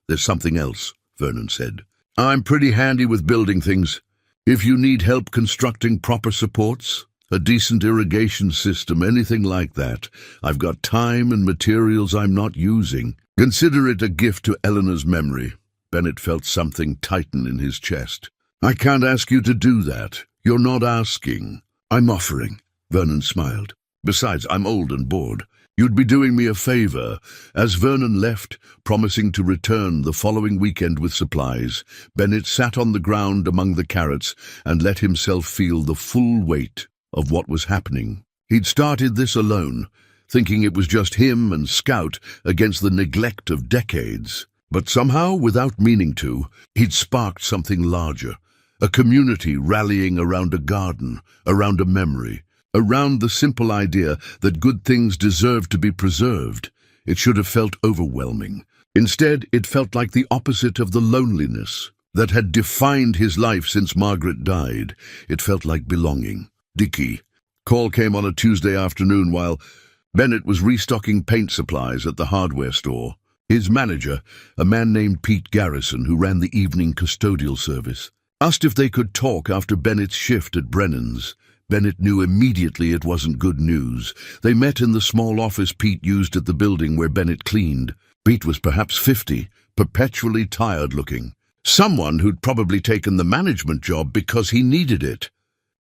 "There's something else," Vernon said. "I'm pretty handy with building things. If you need help constructing proper supports, a decent irrigation system, anything like that, I've got time and materials I'm not using. Consider it a gift to Eleanor's memory." Bennett felt something tighten in his chest. "I can't ask you to do that. You're not asking. I'm offering." Vernon smiled. "Besides, I'm old and bored. You'd be doing me a favor." As Vernon left, promising to return the following weekend with supplies, Bennett sat on the ground among the carrots and let himself feel the full weight of what was happening. He'd started this alone, thinking it was just him and Scout against the neglect of decades. But somehow, without meaning to, he'd sparked something larger. A community rallying around a garden, around a memory, around the simple idea that good things deserve to be preserved. It should have felt overwhelming. Instead, it felt like the opposite of the loneliness that had defined his life since Margaret died. It felt like belonging. "Dickie." Call came on a Tuesday afternoon while Bennett was restocking paint supplies at the hardware store. His manager, a man named Pete Garrison, who ran the evening custodial service, asked if they could talk after Bennett's shift at Brennan's. Bennett knew immediately it wasn't good news. They met in the small office Pete used at the building where Bennett cleaned. Pete was perhaps 50, perpetually tired-looking. Someone who'd probably taken the management job because he needed it,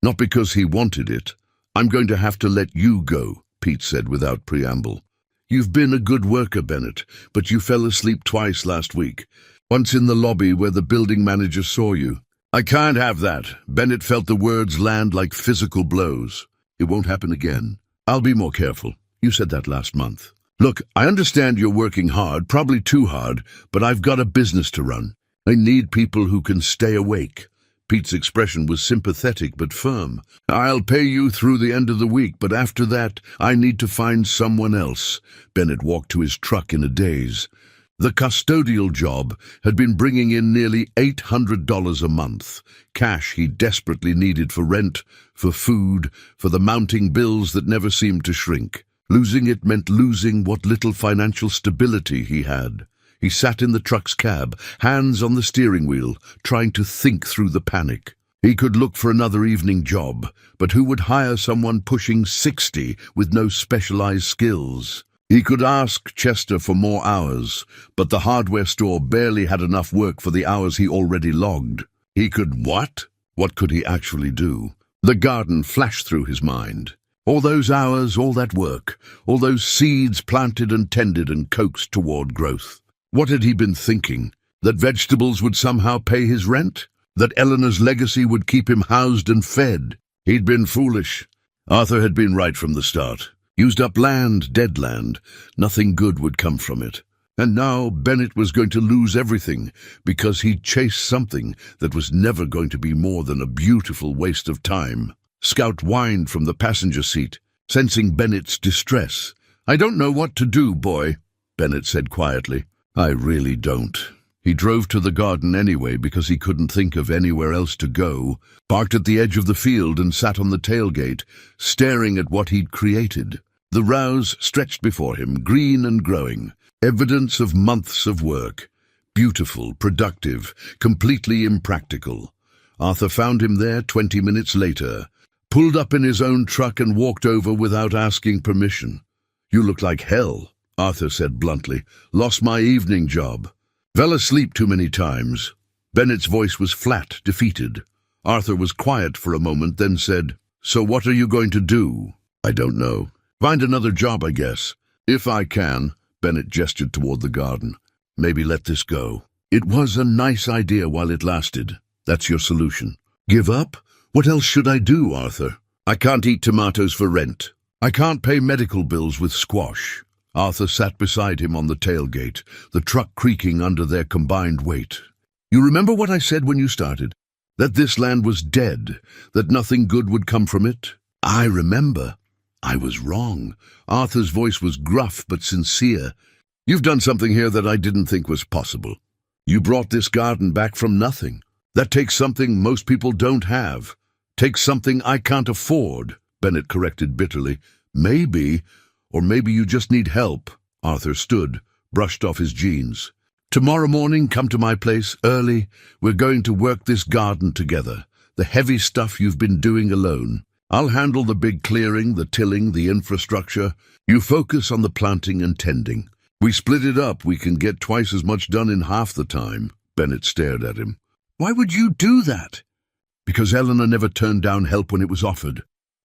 not because he wanted it. "I'm going to have to let you go," Pete said without preamble. "You've been a good worker, Bennett, but you fell asleep twice last week. Once in the lobby where the building manager saw you." "I can't have that." Bennett felt the words land like physical blows. "It won't happen again. I'll be more careful. You said that last month. Look, I understand you're working hard, probably too hard, but I've got a business to run. I need people who can stay awake." Pete's expression was sympathetic but firm. "I'll pay you through the end of the week, but after that, I need to find someone else." Bennett walked to his truck in a daze. The custodial job had been bringing in nearly $800 a month, cash he desperately needed for rent, for food, for the mounting bills that never seemed to shrink. Losing it meant losing what little financial stability he had. He sat in the truck's cab, hands on the steering wheel, trying to think through the panic. He could look for another evening job, but who would hire someone pushing 60 with no specialized skills? He could ask Chester for more hours, but the hardware store barely had enough work for the hours he already logged. He could what? What could he actually do? The garden flashed through his mind. All those hours, all that work, all those seeds planted and tended and coaxed toward growth. What had he been thinking? That vegetables would somehow pay his rent? That Eleanor's legacy would keep him housed and fed? He'd been foolish. Arthur had been right from the start. Used up land, dead land. Nothing good would come from it. And now Bennett was going to lose everything because he'd chased something that was never going to be more than a beautiful waste of time. Scout whined from the passenger seat, sensing Bennett's distress. "I don't know what to do, boy," Bennett said quietly. "I really don't." He drove to the garden anyway because he couldn't think of anywhere else to go, parked at the edge of the field and sat on the tailgate, staring at what he'd created. The rows stretched before him, green and growing, evidence of months of work. Beautiful, productive, completely impractical. Arthur found him there 20 minutes later, pulled up in his own truck and walked over without asking permission. "You look like hell," Arthur said bluntly. "Lost my evening job. Fell asleep too many times." Bennett's voice was flat, defeated. Arthur was quiet for a moment, then said, "So what are you going to do?" "I don't know. Find another job, I guess. If I can," Bennett gestured toward the garden. "Maybe let this go." "It was a nice idea while it lasted. That's your solution." "Give up? What else should I do, Arthur? I can't eat tomatoes for rent. I can't pay medical bills with squash." Arthur sat beside him on the tailgate, the truck creaking under their combined weight. "You remember what I said when you started? That this land was dead, that nothing good would come from it?" "I remember." "I was wrong." Arthur's voice was gruff but sincere. "You've done something here that I didn't think was possible. You brought this garden back from nothing. That takes something most people don't have. Takes something I can't afford," Bennett corrected bitterly. "Maybe, or maybe you just need help." Arthur stood, brushed off his jeans. "Tomorrow morning, come to my place, early. We're going to work this garden together. The heavy stuff you've been doing alone. I'll handle the big clearing, the tilling, the infrastructure. You focus on the planting and tending. We split it up, we can get twice as much done in half the time." Bennett stared at him. "Why would you do that?" "Because Eleanor never turned down help when it was offered.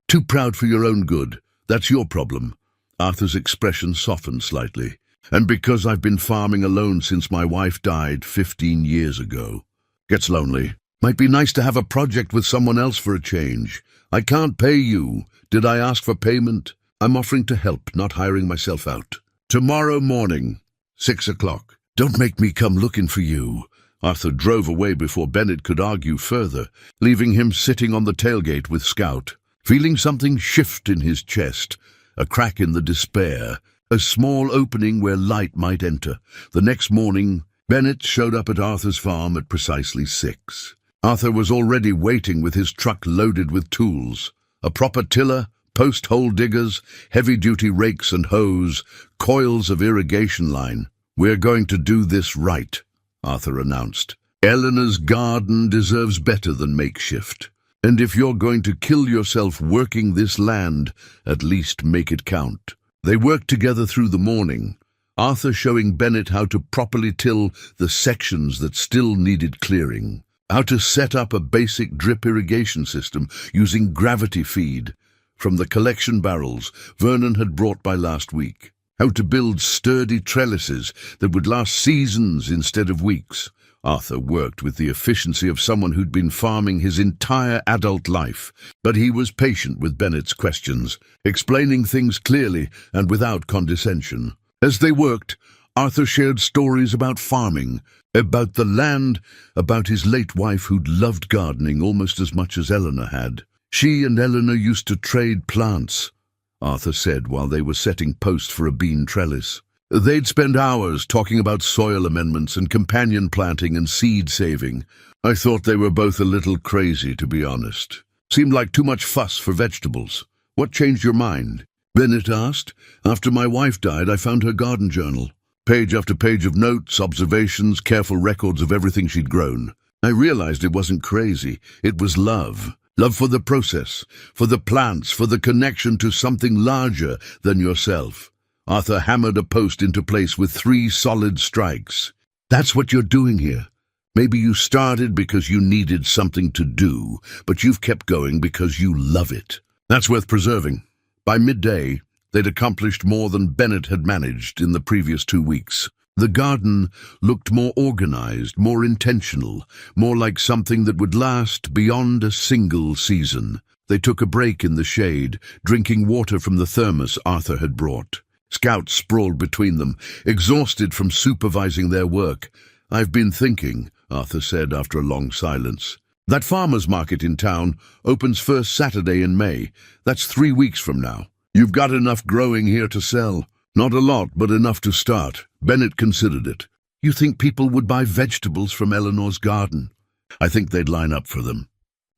Too proud for your own good. That's your problem." Arthur's expression softened slightly. "And because I've been farming alone since my wife died 15 years ago. Gets lonely. Might be nice to have a project with someone else for a change. I can't pay you. Did I ask for payment? I'm offering to help, not hiring myself out. Tomorrow morning, 6 o'clock. Don't make me come looking for you." Arthur drove away before Bennett could argue further, leaving him sitting on the tailgate with Scout, feeling something shift in his chest, a crack in the despair, a small opening where light might enter. The next morning, Bennett showed up at Arthur's farm at precisely 6. Arthur was already waiting with his truck loaded with tools. A proper tiller, post-hole diggers, heavy-duty rakes and hose, coils of irrigation line. "We're going to do this right," Arthur announced. "Eleanor's garden deserves better than makeshift. And if you're going to kill yourself working this land, at least make it count." They worked together through the morning, Arthur showing Bennett how to properly till the sections that still needed clearing, how to set up a basic drip irrigation system using gravity feed from the collection barrels Vernon had brought by last week, how to build sturdy trellises that would last seasons instead of weeks. Arthur worked with the efficiency of someone who'd been farming his entire adult life, but he was patient with Bennett's questions, explaining things clearly and without condescension. As they worked, Arthur shared stories about farming, about the land, about his late wife who'd loved gardening almost as much as Eleanor had. She and Eleanor used to trade plants, Arthur said while they were setting posts for a bean trellis. They'd spend hours talking about soil amendments and companion planting and seed saving. I thought they were both a little crazy, to be honest. Seemed like too much fuss for vegetables. What changed your mind? Bennett asked. After my wife died, I found her garden journal. Page after page of notes, observations, careful records of everything she'd grown. I realized it wasn't crazy. It was love. Love for the process, for the plants, for the connection to something larger than yourself. Arthur hammered a post into place with 3 solid strikes. "That's what you're doing here. Maybe you started because you needed something to do, but you've kept going because you love it. That's worth preserving." By midday, they'd accomplished more than Bennett had managed in the previous 2 weeks. The garden looked more organized, more intentional, more like something that would last beyond a single season. They took a break in the shade, drinking water from the thermos Arthur had brought. Scout sprawled between them, exhausted from supervising their work. "I've been thinking," Arthur said after a long silence. "That farmer's market in town opens first Saturday in May. That's 3 weeks from now. You've got enough growing here to sell. Not a lot, but enough to start." Bennett considered it. "You think people would buy vegetables from Eleanor's garden?" "I think they'd line up for them.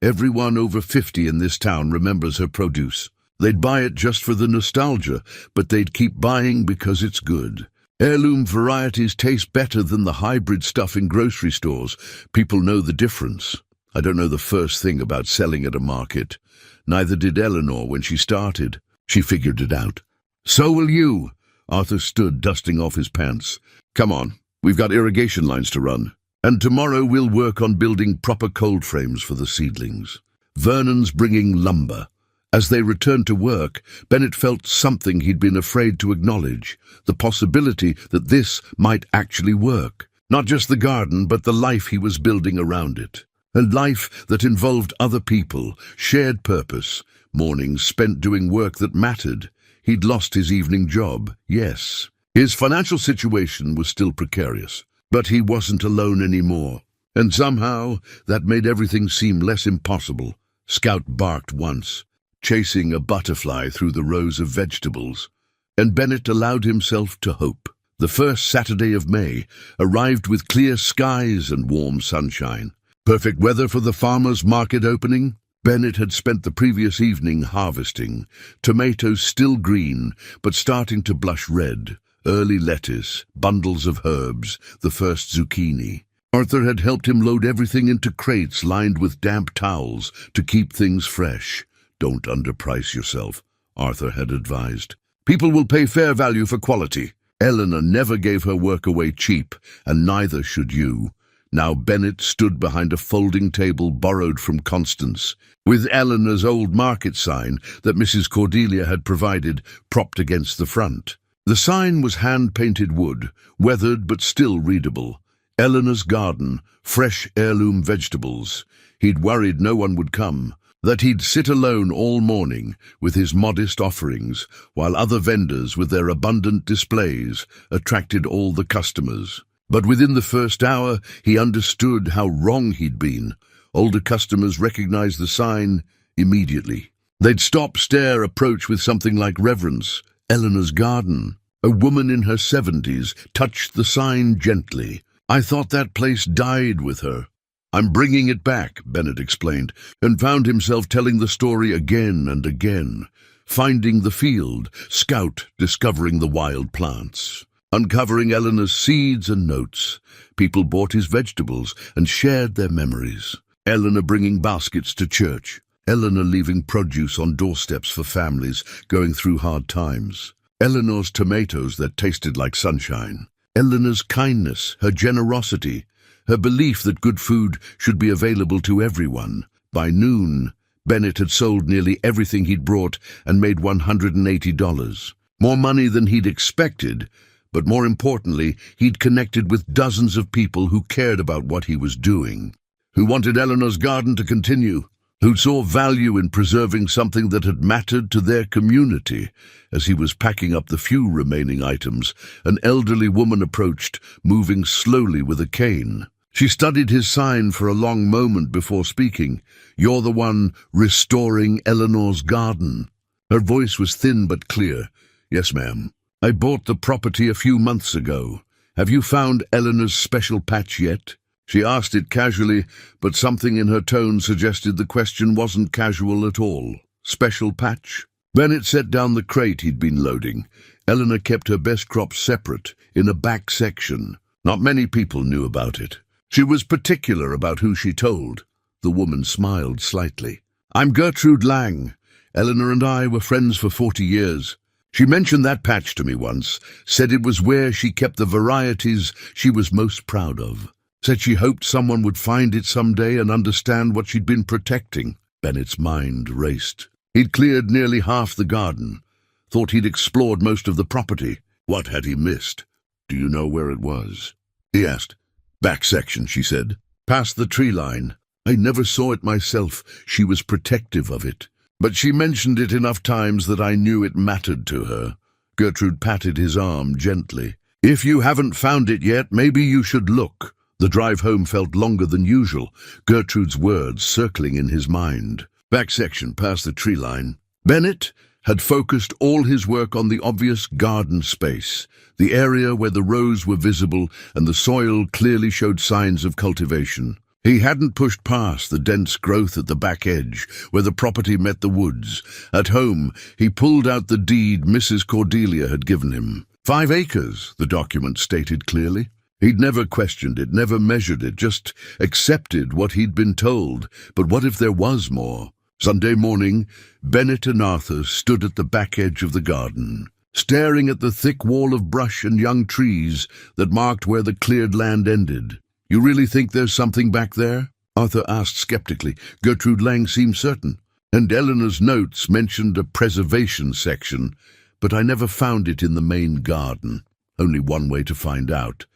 Everyone over 50 in this town remembers her produce. They'd buy it just for the nostalgia, but they'd keep buying because it's good. Heirloom varieties taste better than the hybrid stuff in grocery stores. People know the difference. I don't know the first thing about selling at a market. Neither did Eleanor when she started. She figured it out." "So will you." Arthur stood, dusting off his pants. "Come on, we've got irrigation lines to run. And tomorrow we'll work on building proper cold frames for the seedlings. Vernon's bringing lumber." As they returned to work, Bennett felt something he'd been afraid to acknowledge, the possibility that this might actually work. Not just the garden, but the life he was building around it. A life that involved other people, shared purpose, mornings spent doing work that mattered. He'd lost his evening job, yes. His financial situation was still precarious, but he wasn't alone anymore. And somehow, that made everything seem less impossible. Scout barked once, chasing a butterfly through the rows of vegetables, and Bennett allowed himself to hope. The first Saturday of May arrived with clear skies and warm sunshine. Perfect weather for the farmer's market opening. Bennett had spent the previous evening harvesting, tomatoes still green but starting to blush red, early lettuce, bundles of herbs, the first zucchini. Arthur had helped him load everything into crates lined with damp towels to keep things fresh. "Don't underprice yourself," Arthur had advised. "People will pay fair value for quality. Eleanor never gave her work away cheap, and neither should you." Now Bennett stood behind a folding table borrowed from Constance, with Eleanor's old market sign that Mrs. Cordelia had provided propped against the front. The sign was hand-painted wood, weathered but still readable. Eleanor's garden, fresh heirloom vegetables. He'd worried no one would come, that he'd sit alone all morning with his modest offerings, while other vendors with their abundant displays attracted all the customers. But within the first hour, he understood how wrong he'd been. Older customers recognized the sign immediately. They'd stop, stare, approach with something like reverence. Eleanor's garden. A woman in her 70s touched the sign gently. "I thought that place died with her." "I'm bringing it back," Bennett explained, and found himself telling the story again and again. Finding the field, Scout discovering the wild plants. Uncovering Eleanor's seeds and notes. People bought his vegetables and shared their memories. Eleanor bringing baskets to church. Eleanor leaving produce on doorsteps for families going through hard times. Eleanor's tomatoes that tasted like sunshine. Eleanor's kindness, her generosity, her belief that good food should be available to everyone. By noon, Bennett had sold nearly everything he'd brought and made $180. More money than he'd expected, but more importantly, he'd connected with dozens of people who cared about what he was doing, who wanted Eleanor's garden to continue, who saw value in preserving something that had mattered to their community. As he was packing up the few remaining items, an elderly woman approached, moving slowly with a cane. She studied his sign for a long moment before speaking. "You're the one restoring Eleanor's garden." Her voice was thin but clear. "Yes, ma'am. I bought the property a few months ago. Have you found Eleanor's special patch yet?" She asked it casually, but something in her tone suggested the question wasn't casual at all. Special patch? Bennett set down the crate he'd been loading. Eleanor kept her best crops separate, in a back section. Not many people knew about it. She was particular about who she told. The woman smiled slightly. "I'm Gertrude Lang. Eleanor and I were friends for 40 years. She mentioned that patch to me once, said it was where she kept the varieties she was most proud of. Said she hoped someone would find it someday and understand what she'd been protecting. Bennett's mind raced. He'd cleared nearly half the garden. Thought he'd explored most of the property. What had he missed? Do you know where it was? He asked. Back section, she said. Past the tree line. I never saw it myself. She was protective of it. But she mentioned it enough times that I knew it mattered to her. Gertrude patted his arm gently. If you haven't found it yet, maybe you should look. The drive home felt longer than usual, Gertrude's words circling in his mind. Back section, past the tree line. Bennett had focused all his work on the obvious garden space, the area where the rows were visible and the soil clearly showed signs of cultivation. He hadn't pushed past the dense growth at the back edge, where the property met the woods. At home, he pulled out the deed Mrs. Cordelia had given him. 5 acres, the document stated clearly. He'd never questioned it, never measured it, just accepted what he'd been told. But what if there was more? Sunday morning, Bennett and Arthur stood at the back edge of the garden, staring at the thick wall of brush and young trees that marked where the cleared land ended. You really think there's something back there? Arthur asked skeptically. Gertrude Lang seemed certain. And Eleanor's notes mentioned a preservation section, but I never found it in the main garden. Only one way to find out.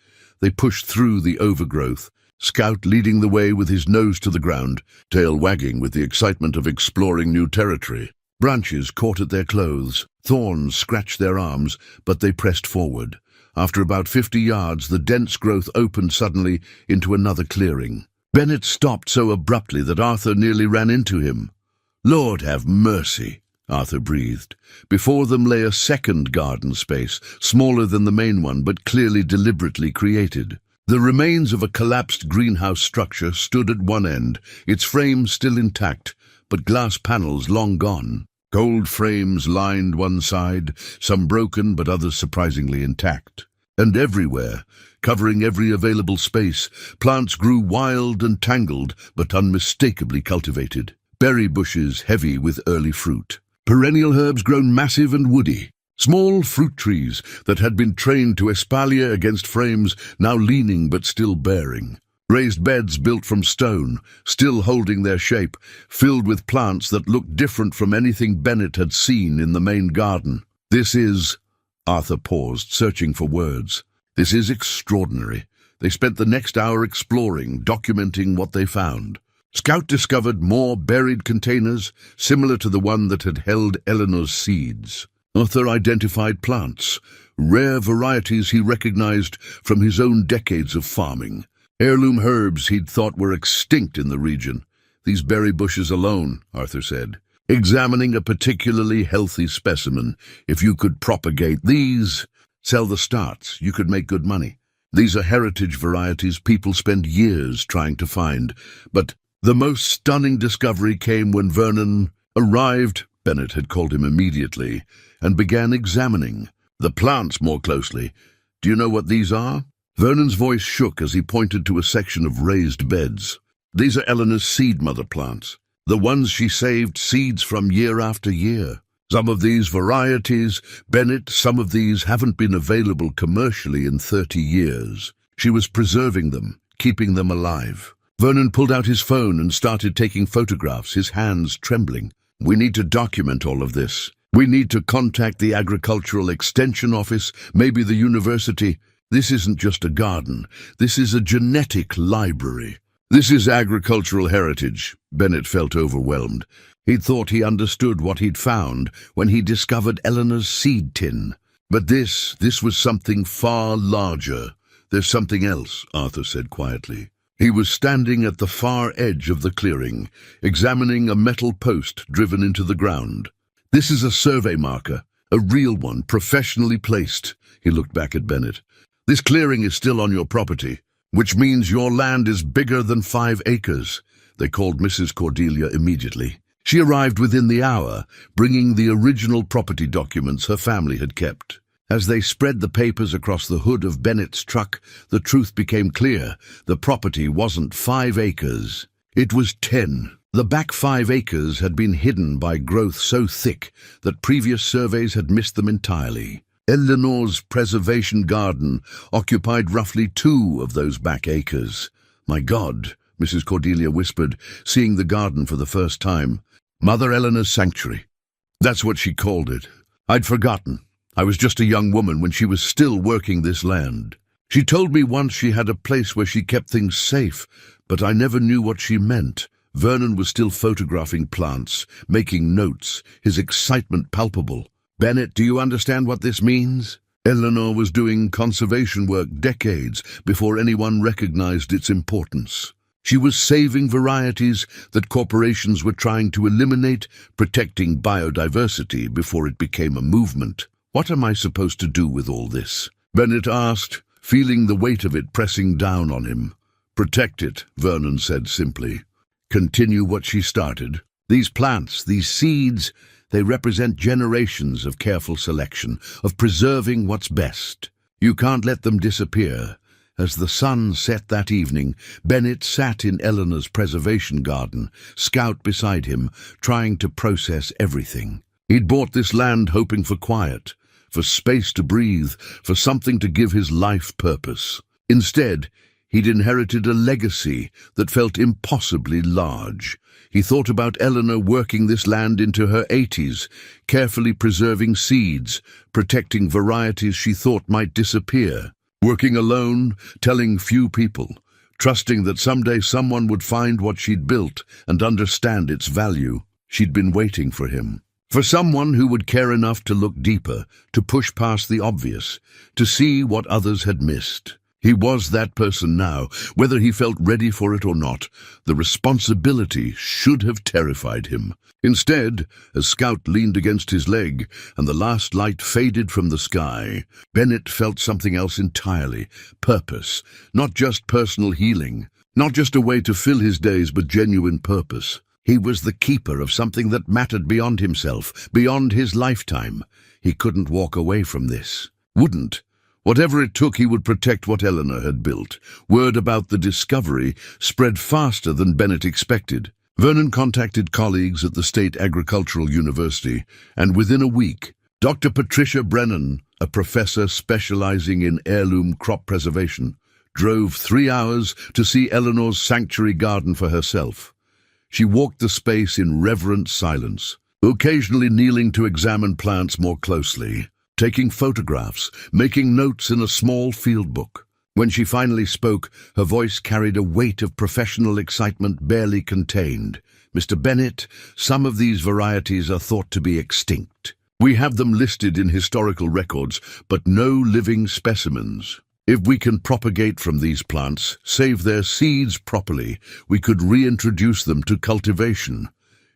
They pushed through the overgrowth, Scout leading the way with his nose to the ground, tail wagging with the excitement of exploring new territory. Branches caught at their clothes, thorns scratched their arms, but they pressed forward. After about 50 yards, the dense growth opened suddenly into another clearing. Bennett stopped so abruptly that Arthur nearly ran into him. Lord have mercy, Arthur breathed. Before them lay a second garden space, smaller than the main one, but clearly deliberately created. The remains of a collapsed greenhouse structure stood at one end, its frame still intact, but glass panels long gone. Gold frames lined one side, some broken but others surprisingly intact. And everywhere, covering every available space, plants grew wild and tangled, but unmistakably cultivated. Berry bushes heavy with early fruit. Perennial herbs grown massive and woody. Small fruit trees that had been trained to espalier against frames, now leaning but still bearing. Raised beds built from stone, still holding their shape, filled with plants that looked different from anything Bennett had seen in the main garden. This is... Arthur paused, searching for words. This is extraordinary. They spent the next hour exploring, documenting what they found. Scout discovered more buried containers, similar to the one that had held Eleanor's seeds. Arthur identified plants, rare varieties he recognized from his own decades of farming. Heirloom herbs he'd thought were extinct in the region. These berry bushes alone, Arthur said. Examining a particularly healthy specimen, if you could propagate these, sell the starts, you could make good money. These are heritage varieties people spend years trying to find. But the most stunning discovery came when Vernon arrived, Bennett had called him immediately, and began examining the plants more closely. Do you know what these are? Vernon's voice shook as he pointed to a section of raised beds. These are Eleanor's seed mother plants, the ones she saved seeds from year after year. Some of these varieties, Bennett, some of these haven't been available commercially in 30 years. She was preserving them, keeping them alive. Vernon pulled out his phone and started taking photographs, his hands trembling. We need to document all of this. We need to contact the Agricultural Extension Office, maybe the university. This isn't just a garden. This is a genetic library. This is agricultural heritage. Bennett felt overwhelmed. He'd thought he understood what he'd found when he discovered Eleanor's seed tin. But this was something far larger. There's something else, Arthur said quietly. He was standing at the far edge of the clearing, examining a metal post driven into the ground. This is a survey marker, a real one, professionally placed. He looked back at Bennett. This clearing is still on your property, which means your land is bigger than 5 acres. They called Mrs. Cordelia immediately. She arrived within the hour, bringing the original property documents her family had kept. As they spread the papers across the hood of Bennett's truck, the truth became clear. The property wasn't 5 acres. It was 10. The back 5 acres had been hidden by growth so thick that previous surveys had missed them entirely. Eleanor's preservation garden occupied roughly 2 of those back acres. "My God," Mrs. Cordelia whispered, seeing the garden for the first time. "Mother Eleanor's sanctuary. That's what she called it. I'd forgotten. I was just a young woman when she was still working this land. She told me once she had a place where she kept things safe, but I never knew what she meant." Vernon was still photographing plants, making notes, his excitement palpable. "Bennett, do you understand what this means?" Eleanor was doing conservation work decades before anyone recognized its importance. She was saving varieties that corporations were trying to eliminate, protecting biodiversity before it became a movement. "What am I supposed to do with all this?" Bennett asked, feeling the weight of it pressing down on him. "Protect it," Vernon said simply. "Continue what she started. These plants, these seeds, they represent generations of careful selection, of preserving what's best. You can't let them disappear." As the sun set that evening, Bennett sat in Eleanor's preservation garden, Scout beside him, trying to process everything. He'd bought this land hoping for quiet, for space to breathe, for something to give his life purpose. Instead, he'd inherited a legacy that felt impossibly large. He thought about Eleanor working this land into her 80s, carefully preserving seeds, protecting varieties she thought might disappear. Working alone, telling few people, trusting that someday someone would find what she'd built and understand its value. She'd been waiting for him. For someone who would care enough to look deeper, to push past the obvious, to see what others had missed. He was that person now, whether he felt ready for it or not. The responsibility should have terrified him. Instead, as Scout leaned against his leg and the last light faded from the sky, Bennett felt something else entirely. Purpose. Not just personal healing. Not just a way to fill his days, but genuine purpose. He was the keeper of something that mattered beyond himself, beyond his lifetime. He couldn't walk away from this. Wouldn't. Whatever it took, he would protect what Eleanor had built. Word about the discovery spread faster than Bennett expected. Vernon contacted colleagues at the State Agricultural University, and within a week, Dr. Patricia Brennan, a professor specializing in heirloom crop preservation, drove 3 hours to see Eleanor's sanctuary garden for herself. She walked the space in reverent silence, occasionally kneeling to examine plants more closely, taking photographs, making notes in a small field book. When she finally spoke, her voice carried a weight of professional excitement barely contained. "Mr. Bennett, some of these varieties are thought to be extinct. We have them listed in historical records, but no living specimens. If we can propagate from these plants, save their seeds properly, we could reintroduce them to cultivation."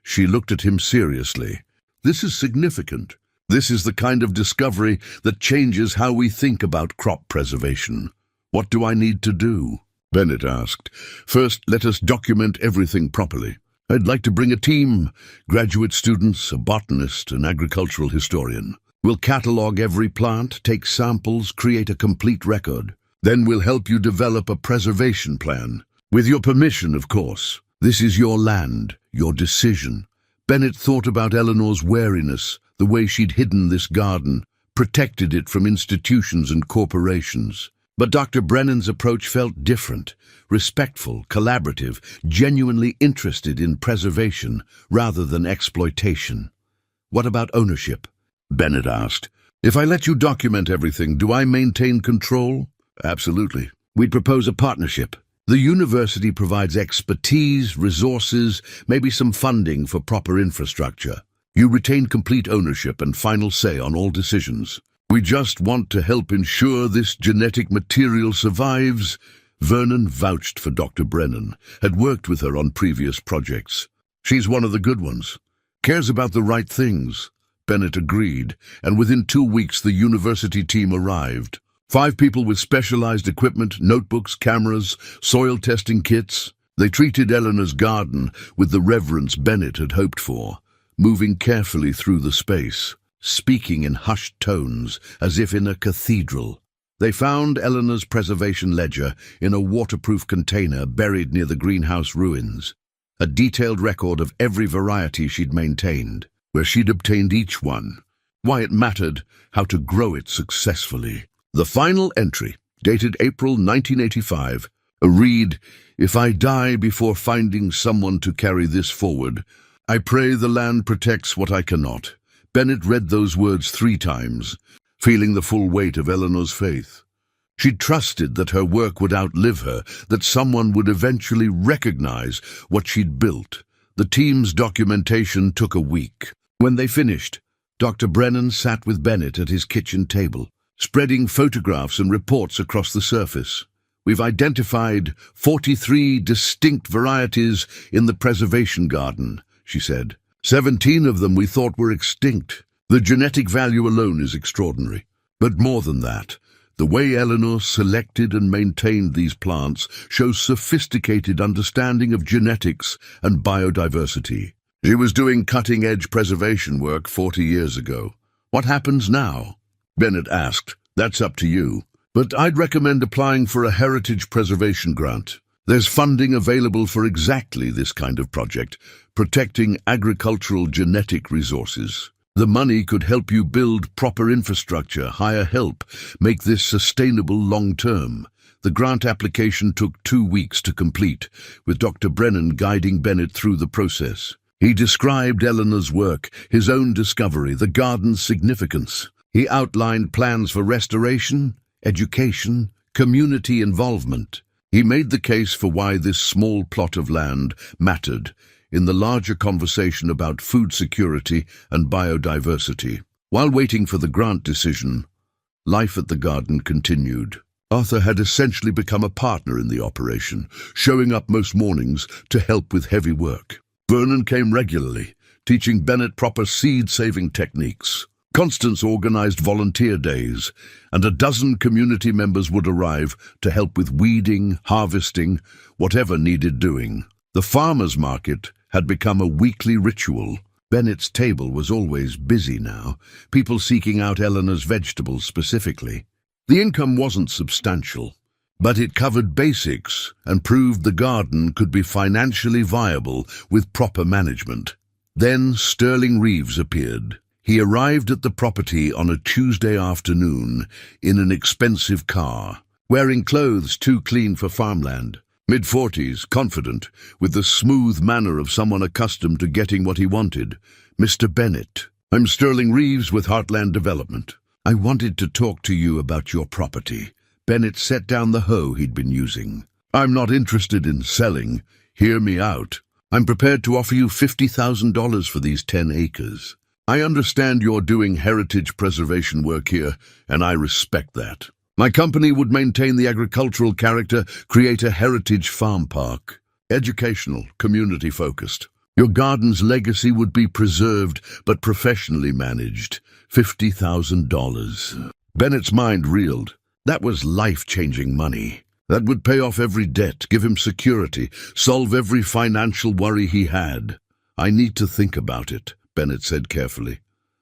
She looked at him seriously. "This is significant. This is the kind of discovery that changes how we think about crop preservation." "What do I need to do?" Bennett asked. "First, let us document everything properly. I'd like to bring a team, graduate students, a botanist, an agricultural historian. We'll catalog every plant, take samples, create a complete record. Then we'll help you develop a preservation plan. With your permission, of course. This is your land, your decision." Bennett thought about Eleanor's wariness, the way she'd hidden this garden, protected it from institutions and corporations. But Dr. Brennan's approach felt different, respectful, collaborative, genuinely interested in preservation rather than exploitation. "What about ownership?" Bennett asked. "If I let you document everything, do I maintain control?" "Absolutely. We'd propose a partnership. The university provides expertise, resources, maybe some funding for proper infrastructure. You retain complete ownership and final say on all decisions. We just want to help ensure this genetic material survives." Vernon vouched for Dr. Brennan, had worked with her on previous projects. "She's one of the good ones. Cares about the right things." Bennett agreed, and within 2 weeks the university team arrived. 5 people with specialized equipment, notebooks, cameras, soil testing kits. They treated Eleanor's garden with the reverence Bennett had hoped for, moving carefully through the space, speaking in hushed tones as if in a cathedral. They found Eleanor's preservation ledger in a waterproof container buried near the greenhouse ruins. a detailed record of every variety she'd maintained, where she'd obtained each one, why it mattered, how to grow it successfully. The final entry, dated April 1985, read, "If I die before finding someone to carry this forward, I pray the land protects what I cannot." Bennett read those words 3 times, feeling the full weight of Eleanor's faith. She'd trusted that her work would outlive her, that someone would eventually recognize what she'd built. The team's documentation took a week. When they finished, Dr. Brennan sat with Bennett at his kitchen table, spreading photographs and reports across the surface. "We've identified 43 distinct varieties in the preservation garden," she said. 17 of them we thought were extinct. The genetic value alone is extraordinary. But more than that, the way Eleanor selected and maintained these plants shows sophisticated understanding of genetics and biodiversity. She was doing cutting-edge preservation work 40 years ago. "What happens now?" Bennett asked. "That's up to you. But I'd recommend applying for a heritage preservation grant. There's funding available for exactly this kind of project, protecting agricultural genetic resources. The money could help you build proper infrastructure, hire help, make this sustainable long-term." The grant application took 2 weeks to complete, with Dr. Brennan guiding Bennett through the process. He described Eleanor's work, his own discovery, the garden's significance. He outlined plans for restoration, education, community involvement. He made the case for why this small plot of land mattered in the larger conversation about food security and biodiversity. While waiting for the grant decision, life at the garden continued. Arthur had essentially become a partner in the operation, showing up most mornings to help with heavy work. Vernon came regularly, teaching Bennett proper seed-saving techniques. Constance organized volunteer days, and a dozen community members would arrive to help with weeding, harvesting, whatever needed doing. The farmers' market had become a weekly ritual. Bennett's table was always busy now, people seeking out Eleanor's vegetables specifically. The income wasn't substantial, but it covered basics and proved the garden could be financially viable with proper management. Then Sterling Reeves appeared. He arrived at the property on a Tuesday afternoon in an expensive car, wearing clothes too clean for farmland. Mid-40s, confident, with the smooth manner of someone accustomed to getting what he wanted. "Mr. Bennett, I'm Sterling Reeves with Heartland Development. I wanted to talk to you about your property." Bennett set down the hoe he'd been using. "I'm not interested in selling. Hear me out. I'm prepared to offer you $50,000 for these 10 acres. I understand you're doing heritage preservation work here, and I respect that. My company would maintain the agricultural character, create a heritage farm park. Educational, community-focused. Your garden's legacy would be preserved, but professionally managed. $50,000. Bennett's mind reeled. That was life-changing money. That would pay off every debt, give him security, solve every financial worry he had. "I need to think about it," Bennett said carefully.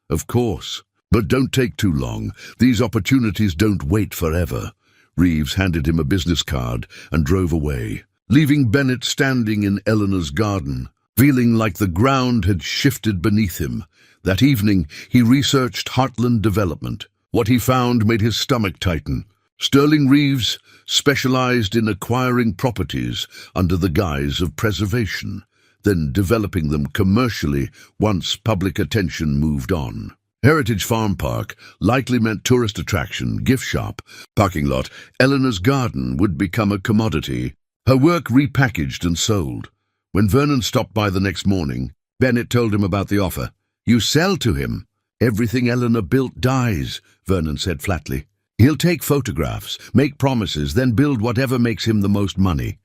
"Of course. But don't take too long. These opportunities don't wait forever." Reeves handed him a business card and drove away, leaving Bennett standing in Eleanor's garden, feeling like the ground had shifted beneath him. That evening, he researched Heartland Development. What he found made his stomach tighten. Sterling Reeves specialized in acquiring properties under the guise of preservation, then developing them commercially once public attention moved on. Heritage Farm Park likely meant tourist attraction, gift shop, parking lot. Eleanor's garden would become a commodity, her work repackaged and sold. When Vernon stopped by the next morning, Bennett told him about the offer. "You sell to him. Everything Eleanor built dies," Vernon said flatly. "He'll take photographs, make promises, then build whatever makes him the most money."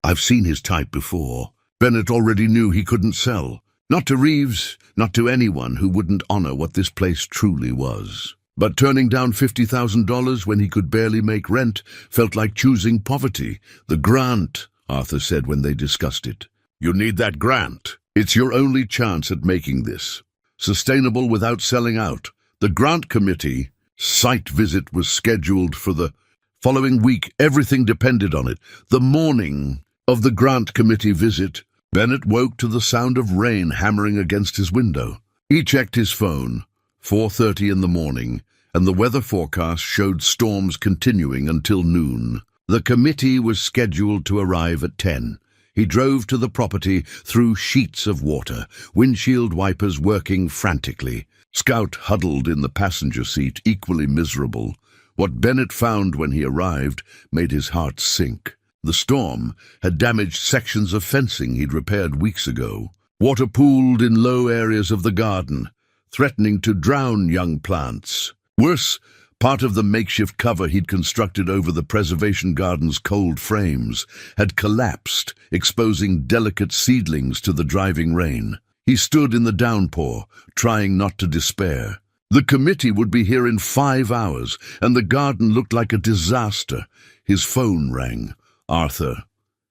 "I've seen his type before." Bennett already knew he couldn't sell. Not to Reeves, not to anyone who wouldn't honor what this place truly was. But turning down $50,000 when he could barely make rent felt like choosing poverty. "The grant," Arthur said when they discussed it. "You need that grant. It's your only chance at making this sustainable without selling out." The grant committee site visit was scheduled for the following week. Everything depended on it. The morning of the grant committee visit, Bennett woke to the sound of rain hammering against his window. He checked his phone, 4:30 in the morning, and the weather forecast showed storms continuing until noon. The committee was scheduled to arrive at 10. He drove to the property through sheets of water, windshield wipers working frantically. Scout huddled in the passenger seat, equally miserable. What Bennett found when he arrived made his heart sink. The storm had damaged sections of fencing he'd repaired weeks ago. Water pooled in low areas of the garden, threatening to drown young plants. Worse, part of the makeshift cover he'd constructed over the preservation garden's cold frames had collapsed, exposing delicate seedlings to the driving rain. He stood in the downpour, trying not to despair. The committee would be here in 5 hours, and the garden looked like a disaster. His phone rang. "Arthur."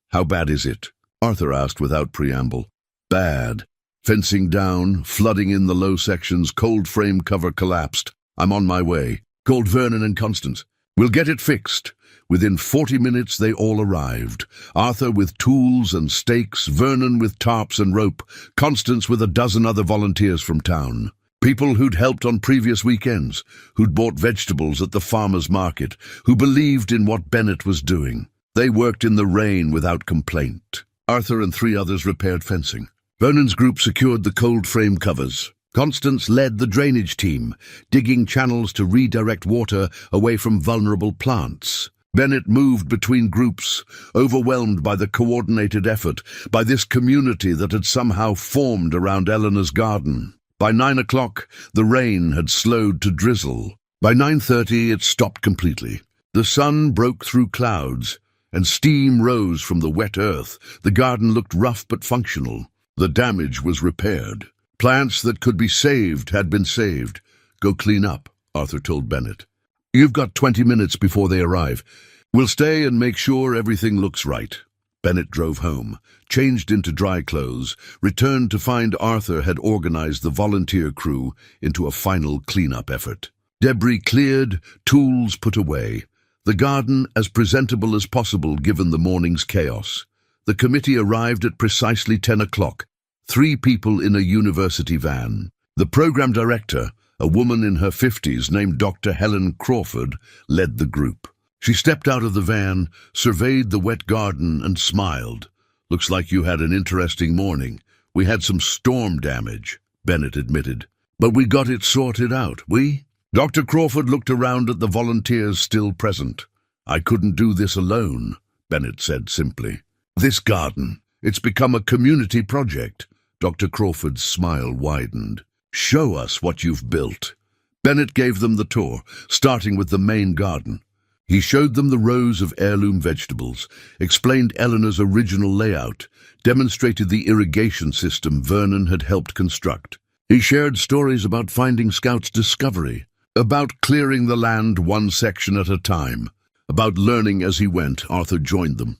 "How bad is it?" Arthur asked without preamble. "Bad. Fencing down, flooding in the low sections, cold frame cover collapsed. I'm on my way. Called Vernon and Constance. We'll get it fixed." Within 40 minutes they all arrived. Arthur with tools and stakes, Vernon with tarps and rope, Constance with a dozen other volunteers from town. People who'd helped on previous weekends, who'd bought vegetables at the farmer's market, who believed in what Bennett was doing. They worked in the rain without complaint. Arthur and 3 others repaired fencing. Vernon's group secured the cold frame covers. Constance led the drainage team, digging channels to redirect water away from vulnerable plants. Bennett moved between groups, overwhelmed by the coordinated effort, by this community that had somehow formed around Eleanor's garden. By 9 o'clock, the rain had slowed to drizzle. By 9:30, it stopped completely. The sun broke through clouds, and steam rose from the wet earth. The garden looked rough but functional. The damage was repaired. Plants that could be saved had been saved. "Go clean up," Arthur told Bennett. "You've got 20 minutes before they arrive. We'll stay and make sure everything looks right." Bennett drove home, changed into dry clothes, returned to find Arthur had organized the volunteer crew into a final cleanup effort. Debris cleared, tools put away. The garden as presentable as possible given the morning's chaos. The committee arrived at precisely 10 o'clock, 3 people in a university van. The program director, a woman in her 50s named Dr. Helen Crawford, led the group. She stepped out of the van, surveyed the wet garden, and smiled. "Looks like you had an interesting morning. We had some storm damage," Bennett admitted. "But we got it sorted out, Dr. Crawford looked around at the volunteers still present. "I couldn't do this alone," Bennett said simply. "This garden, it's become a community project." Dr. Crawford's smile widened. "Show us what you've built." Bennett gave them the tour, starting with the main garden. He showed them the rows of heirloom vegetables, explained Eleanor's original layout, demonstrated the irrigation system Vernon had helped construct. He shared stories about finding Scout's discovery, about clearing the land one section at a time, about learning as he went. Arthur joined them,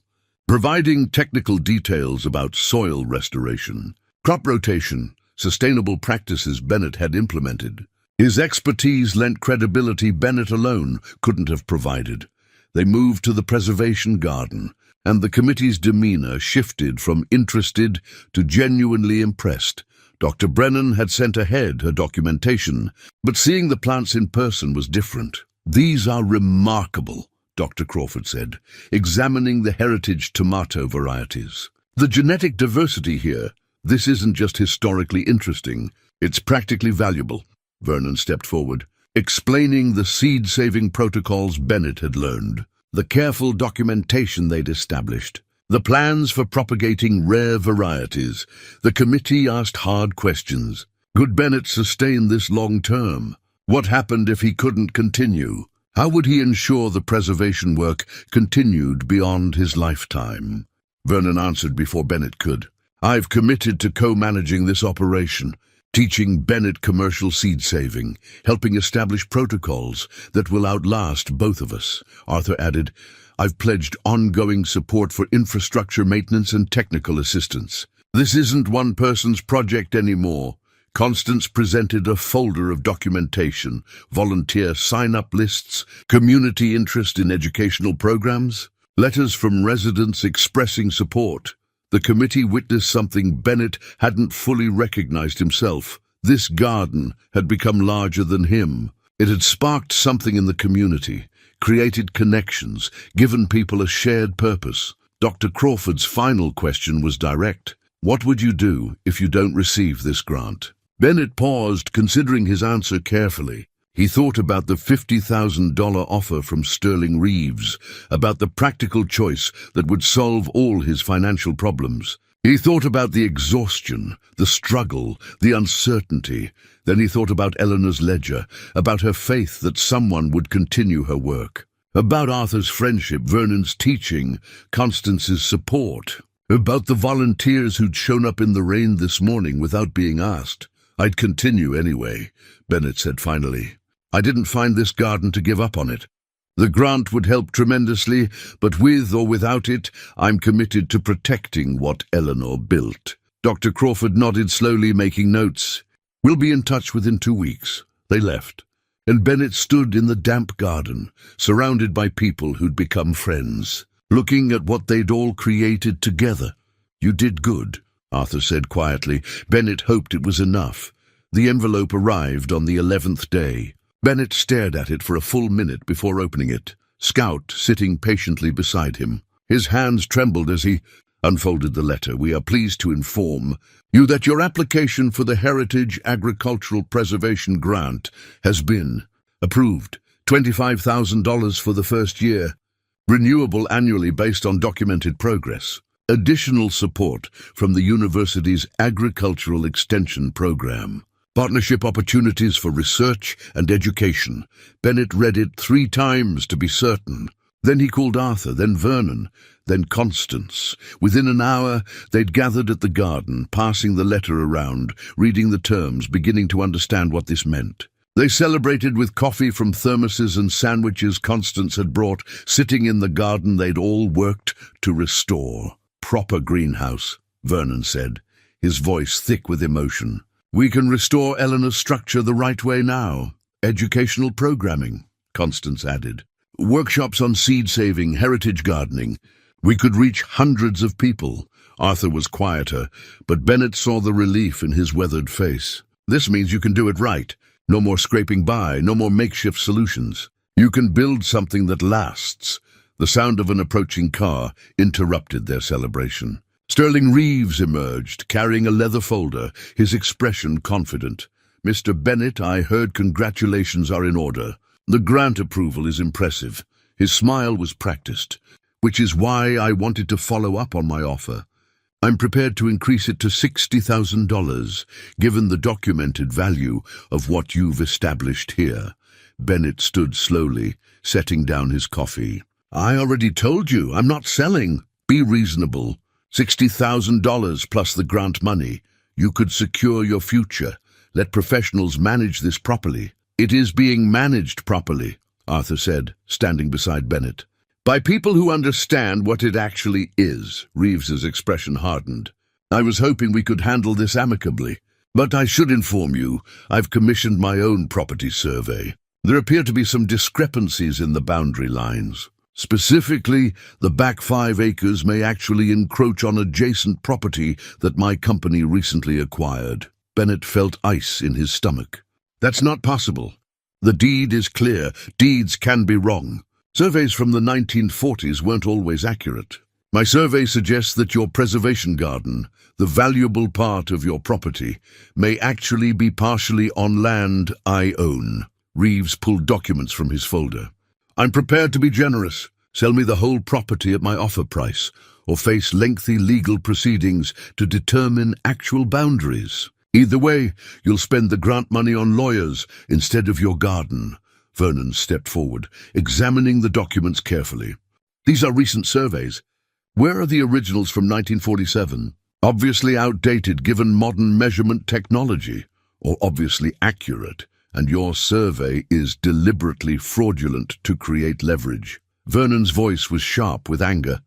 providing technical details about soil restoration, crop rotation, sustainable practices Bennett had implemented. His expertise lent credibility Bennett alone couldn't have provided. They moved to the preservation garden, and the committee's demeanor shifted from interested to genuinely impressed. Dr. Brennan had sent ahead her documentation, but seeing the plants in person was different. "These are remarkable," Dr. Crawford said, examining the heritage tomato varieties. "The genetic diversity here, this isn't just historically interesting, it's practically valuable." Vernon stepped forward, explaining the seed-saving protocols Bennett had learned, the careful documentation they'd established, the plans for propagating rare varieties. The committee asked hard questions. Could Bennett sustain this long-term? What happened if he couldn't continue? How would he ensure the preservation work continued beyond his lifetime? Vernon answered before Bennett could. "I've committed to co-managing this operation, teaching Bennett commercial seed saving, helping establish protocols that will outlast both of us." Arthur added, "I've pledged ongoing support for infrastructure maintenance and technical assistance. This isn't one person's project anymore." Constance presented a folder of documentation, volunteer sign-up lists, community interest in educational programs, letters from residents expressing support. The committee witnessed something Bennett hadn't fully recognized himself. This garden had become larger than him. It had sparked something in the community, created connections, given people a shared purpose. Dr. Crawford's final question was direct. What would you do if you don't receive this grant? Bennett paused, considering his answer carefully. He thought about the $50,000 offer from Sterling Reeves, about the practical choice that would solve all his financial problems. He thought about the exhaustion, the struggle, the uncertainty. Then he thought about Eleanor's ledger, about her faith that someone would continue her work, about Arthur's friendship, Vernon's teaching, Constance's support, about the volunteers who'd shown up in the rain this morning without being asked. I'd continue anyway, Bennett said finally. I didn't find this garden to give up on it. The grant would help tremendously, but with or without it, I'm committed to protecting what Eleanor built. Dr. Crawford nodded slowly, making notes. We'll be in touch within 2 weeks. They left, and Bennett stood in the damp garden, surrounded by people who'd become friends, looking at what they'd all created together. You did good, Arthur said quietly. Bennett hoped it was enough. The envelope arrived on the 11th day. Bennett stared at it for a full minute before opening it, Scout sitting patiently beside him. His hands trembled as he unfolded the letter. We are pleased to inform you that your application for the Heritage Agricultural Preservation Grant has been approved. $25,000 for the first year, renewable annually based on documented progress. Additional support from the university's Agricultural Extension Program. Partnership opportunities for research and education. Bennett read it 3 times to be certain. Then he called Arthur, then Vernon, then Constance. Within an hour, they'd gathered at the garden, passing the letter around, reading the terms, beginning to understand what this meant. They celebrated with coffee from thermoses and sandwiches Constance had brought, sitting in the garden they'd all worked to restore. Proper greenhouse, Vernon said, his voice thick with emotion. We can restore Eleanor's structure the right way now. Educational programming, Constance added. Workshops on seed saving, heritage gardening. We could reach hundreds of people. Arthur was quieter, but Bennett saw the relief in his weathered face. This means you can do it right. No more scraping by, no more makeshift solutions. You can build something that lasts. The sound of an approaching car interrupted their celebration. Sterling Reeves emerged, carrying a leather folder, his expression confident. Mr. Bennett, I heard congratulations are in order. The grant approval is impressive. His smile was practiced, which is why I wanted to follow up on my offer. I'm prepared to increase it to $60,000, given the documented value of what you've established here. Bennett stood slowly, setting down his coffee. I already told you, I'm not selling. Be reasonable. $60,000 plus the grant money. You could secure your future. Let professionals manage this properly. It is being managed properly, Arthur said, standing beside Bennett. By people who understand what it actually is. Reeves's expression hardened. I was hoping we could handle this amicably. But I should inform you, I've commissioned my own property survey. There appear to be some discrepancies in the boundary lines. Specifically, the back 5 acres may actually encroach on adjacent property that my company recently acquired. Bennett felt ice in his stomach. That's not possible. The deed is clear. Deeds can be wrong. Surveys from the 1940s weren't always accurate. My survey suggests that your preservation garden, the valuable part of your property, may actually be partially on land I own. Reeves pulled documents from his folder. I'm prepared to be generous. Sell me the whole property at my offer price, or face lengthy legal proceedings to determine actual boundaries. Either way, you'll spend the grant money on lawyers instead of your garden. Vernon stepped forward, examining the documents carefully. These are recent surveys. Where are the originals from 1947? Obviously outdated given modern measurement technology, or obviously accurate. And your survey is deliberately fraudulent to create leverage. Vernon's voice was sharp with anger.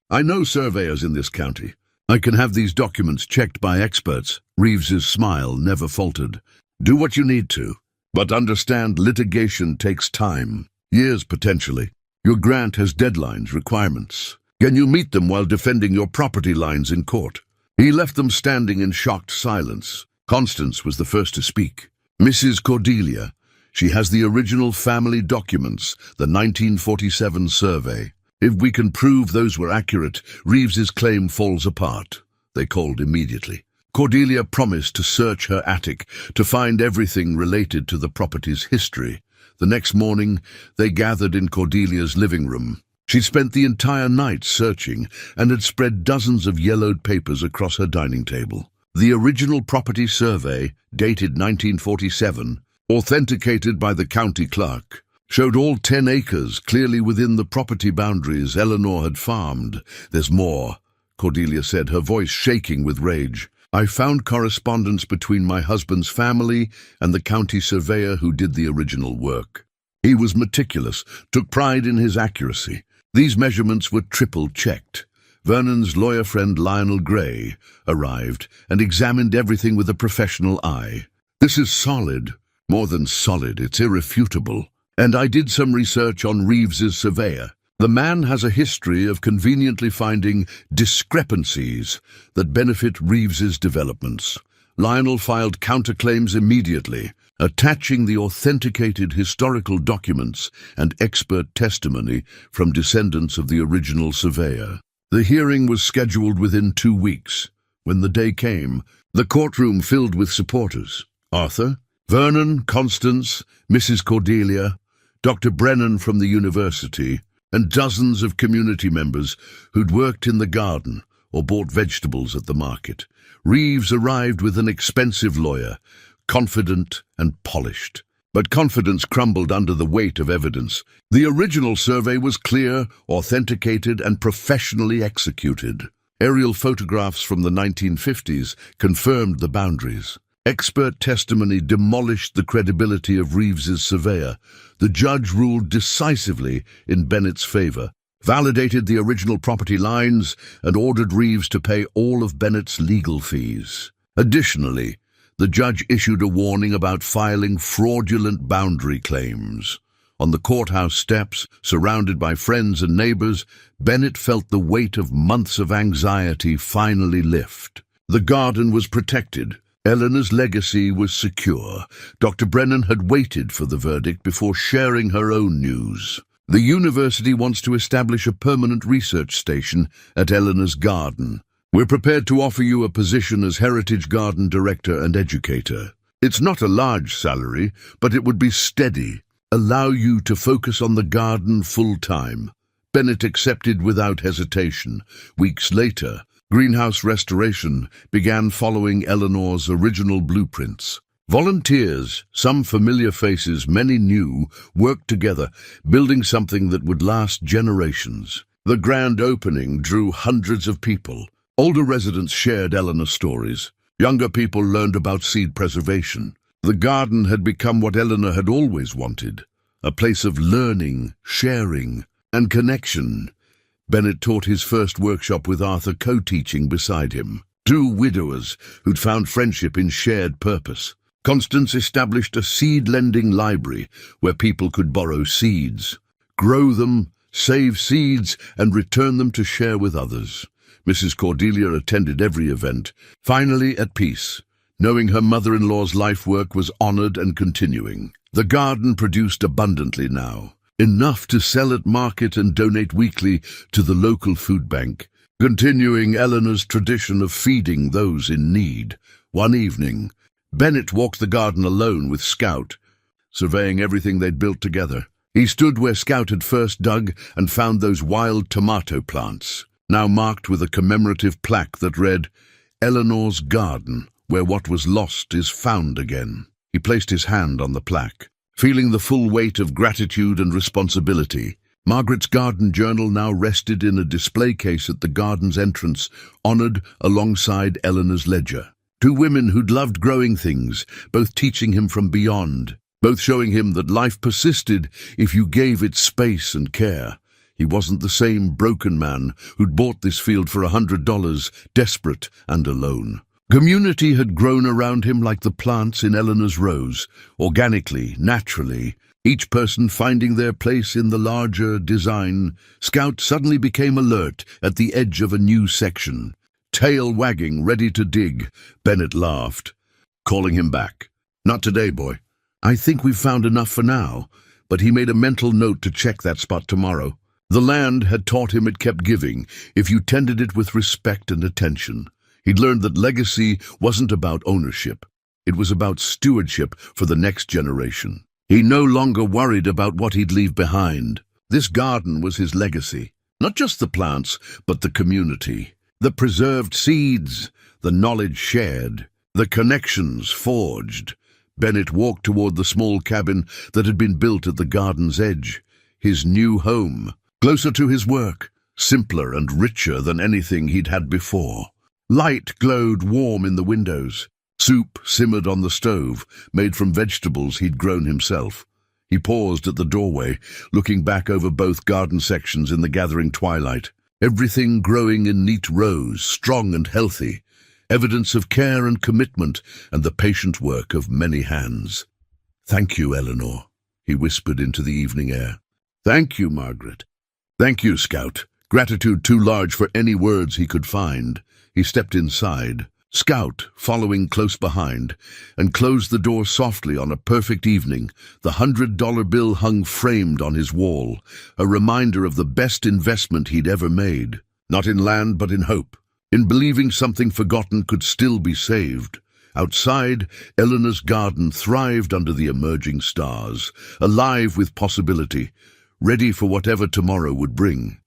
I know surveyors in this county. I can have these documents checked by experts. Reeves's smile never faltered. Do what you need to, but understand litigation takes time. Years potentially. Your grant has deadlines, requirements. Can you meet them while defending your property lines in court?" He left them standing in shocked silence. Constance was the first to speak. "Mrs. Cordelia. She has the original family documents, the 1947 survey. If we can prove those were accurate, Reeves's claim falls apart." They called immediately. Cordelia promised to search her attic to find everything related to the property's history. The next morning, they gathered in Cordelia's living room. She spent the entire night searching and had spread dozens of yellowed papers across her dining table. The original property survey, dated 1947, authenticated by the county clerk, showed all 10 acres clearly within the property boundaries Eleanor had farmed. "There's more," Cordelia said, her voice shaking with rage. "I found correspondence between my husband's family and the county surveyor who did the original work. He was meticulous, took pride in his accuracy. These measurements were triple-checked. Vernon's lawyer friend Lionel Gray arrived and examined everything with a professional eye. This is solid. More than solid, it's irrefutable. And I did some research on Reeves's surveyor. The man has a history of conveniently finding discrepancies that benefit Reeves's developments. Lionel filed counterclaims immediately, attaching the authenticated historical documents and expert testimony from descendants of the original surveyor. The hearing was scheduled within 2 weeks. When the day came, the courtroom filled with supporters. Arthur, Vernon, Constance, Mrs. Cordelia, Dr. Brennan from the university, and dozens of community members who'd worked in the garden or bought vegetables at the market. Reeves arrived with an expensive lawyer, confident and polished. But confidence crumbled under the weight of evidence. The original survey was clear, authenticated, and professionally executed. Aerial photographs from the 1950s confirmed the boundaries. Expert testimony demolished the credibility of Reeves's surveyor. The judge ruled decisively in Bennett's favor, validated the original property lines, and ordered Reeves to pay all of Bennett's legal fees. Additionally, the judge issued a warning about filing fraudulent boundary claims. On the courthouse steps, surrounded by friends and neighbors, Bennett felt the weight of months of anxiety finally lift. The garden was protected. Eleanor's legacy was secure. Dr. Brennan had waited for the verdict before sharing her own news. The university wants to establish a permanent research station at Eleanor's garden. We're prepared to offer you a position as Heritage Garden Director and Educator. It's not a large salary, but it would be steady, allow you to focus on the garden full-time. Bennett accepted without hesitation. Weeks later, greenhouse restoration began following Eleanor's original blueprints. Volunteers, some familiar faces, many new, worked together, building something that would last generations. The grand opening drew hundreds of people. Older residents shared Eleanor's stories. Younger people learned about seed preservation. The garden had become what Eleanor had always wanted, a place of learning, sharing, and connection. Bennett taught his first workshop with Arthur co-teaching beside him. 2 widowers who'd found friendship in shared purpose. Constance established a seed-lending library where people could borrow seeds, grow them, save seeds, and return them to share with others. Mrs. Cordelia attended every event, finally at peace, knowing her mother-in-law's life work was honored and continuing. The garden produced abundantly now, enough to sell at market and donate weekly to the local food bank, continuing Eleanor's tradition of feeding those in need. One evening, Bennett walked the garden alone with Scout, surveying everything they'd built together. He stood where Scout had first dug and found those wild tomato plants, now marked with a commemorative plaque that read, "Eleanor's Garden, where what was lost is found again." He placed his hand on the plaque, feeling the full weight of gratitude and responsibility. Margaret's garden journal now rested in a display case at the garden's entrance, honored alongside Eleanor's ledger. 2 women who'd loved growing things, both teaching him from beyond, both showing him that life persisted if you gave it space and care. He wasn't the same broken man who'd bought this field for $100, desperate and alone. Community had grown around him like the plants in Eleanor's rows, organically, naturally. Each person finding their place in the larger design, Scout suddenly became alert at the edge of a new section. Tail wagging, ready to dig, Bennett laughed, calling him back. "Not today, boy. I think we've found enough for now," but he made a mental note to check that spot tomorrow. The land had taught him it kept giving if you tended it with respect and attention. He'd learned that legacy wasn't about ownership. It was about stewardship for the next generation. He no longer worried about what he'd leave behind. This garden was his legacy. Not just the plants, but the community. The preserved seeds, the knowledge shared, the connections forged. Bennett walked toward the small cabin that had been built at the garden's edge. His new home, closer to his work, simpler and richer than anything he'd had before. Light glowed warm in the windows. Soup simmered on the stove, made from vegetables he'd grown himself. He paused at the doorway, looking back over both garden sections in the gathering twilight. Everything growing in neat rows, strong and healthy. Evidence of care and commitment and the patient work of many hands. "Thank you, Eleanor," he whispered into the evening air. "Thank you, Margaret." "Thank you, Scout." Gratitude too large for any words he could find. He stepped inside, Scout following close behind, and closed the door softly on a perfect evening. The $100 bill hung framed on his wall, a reminder of the best investment he'd ever made. Not in land, but in hope. In believing something forgotten could still be saved. Outside, Eleanor's garden thrived under the emerging stars, alive with possibility, ready for whatever tomorrow would bring.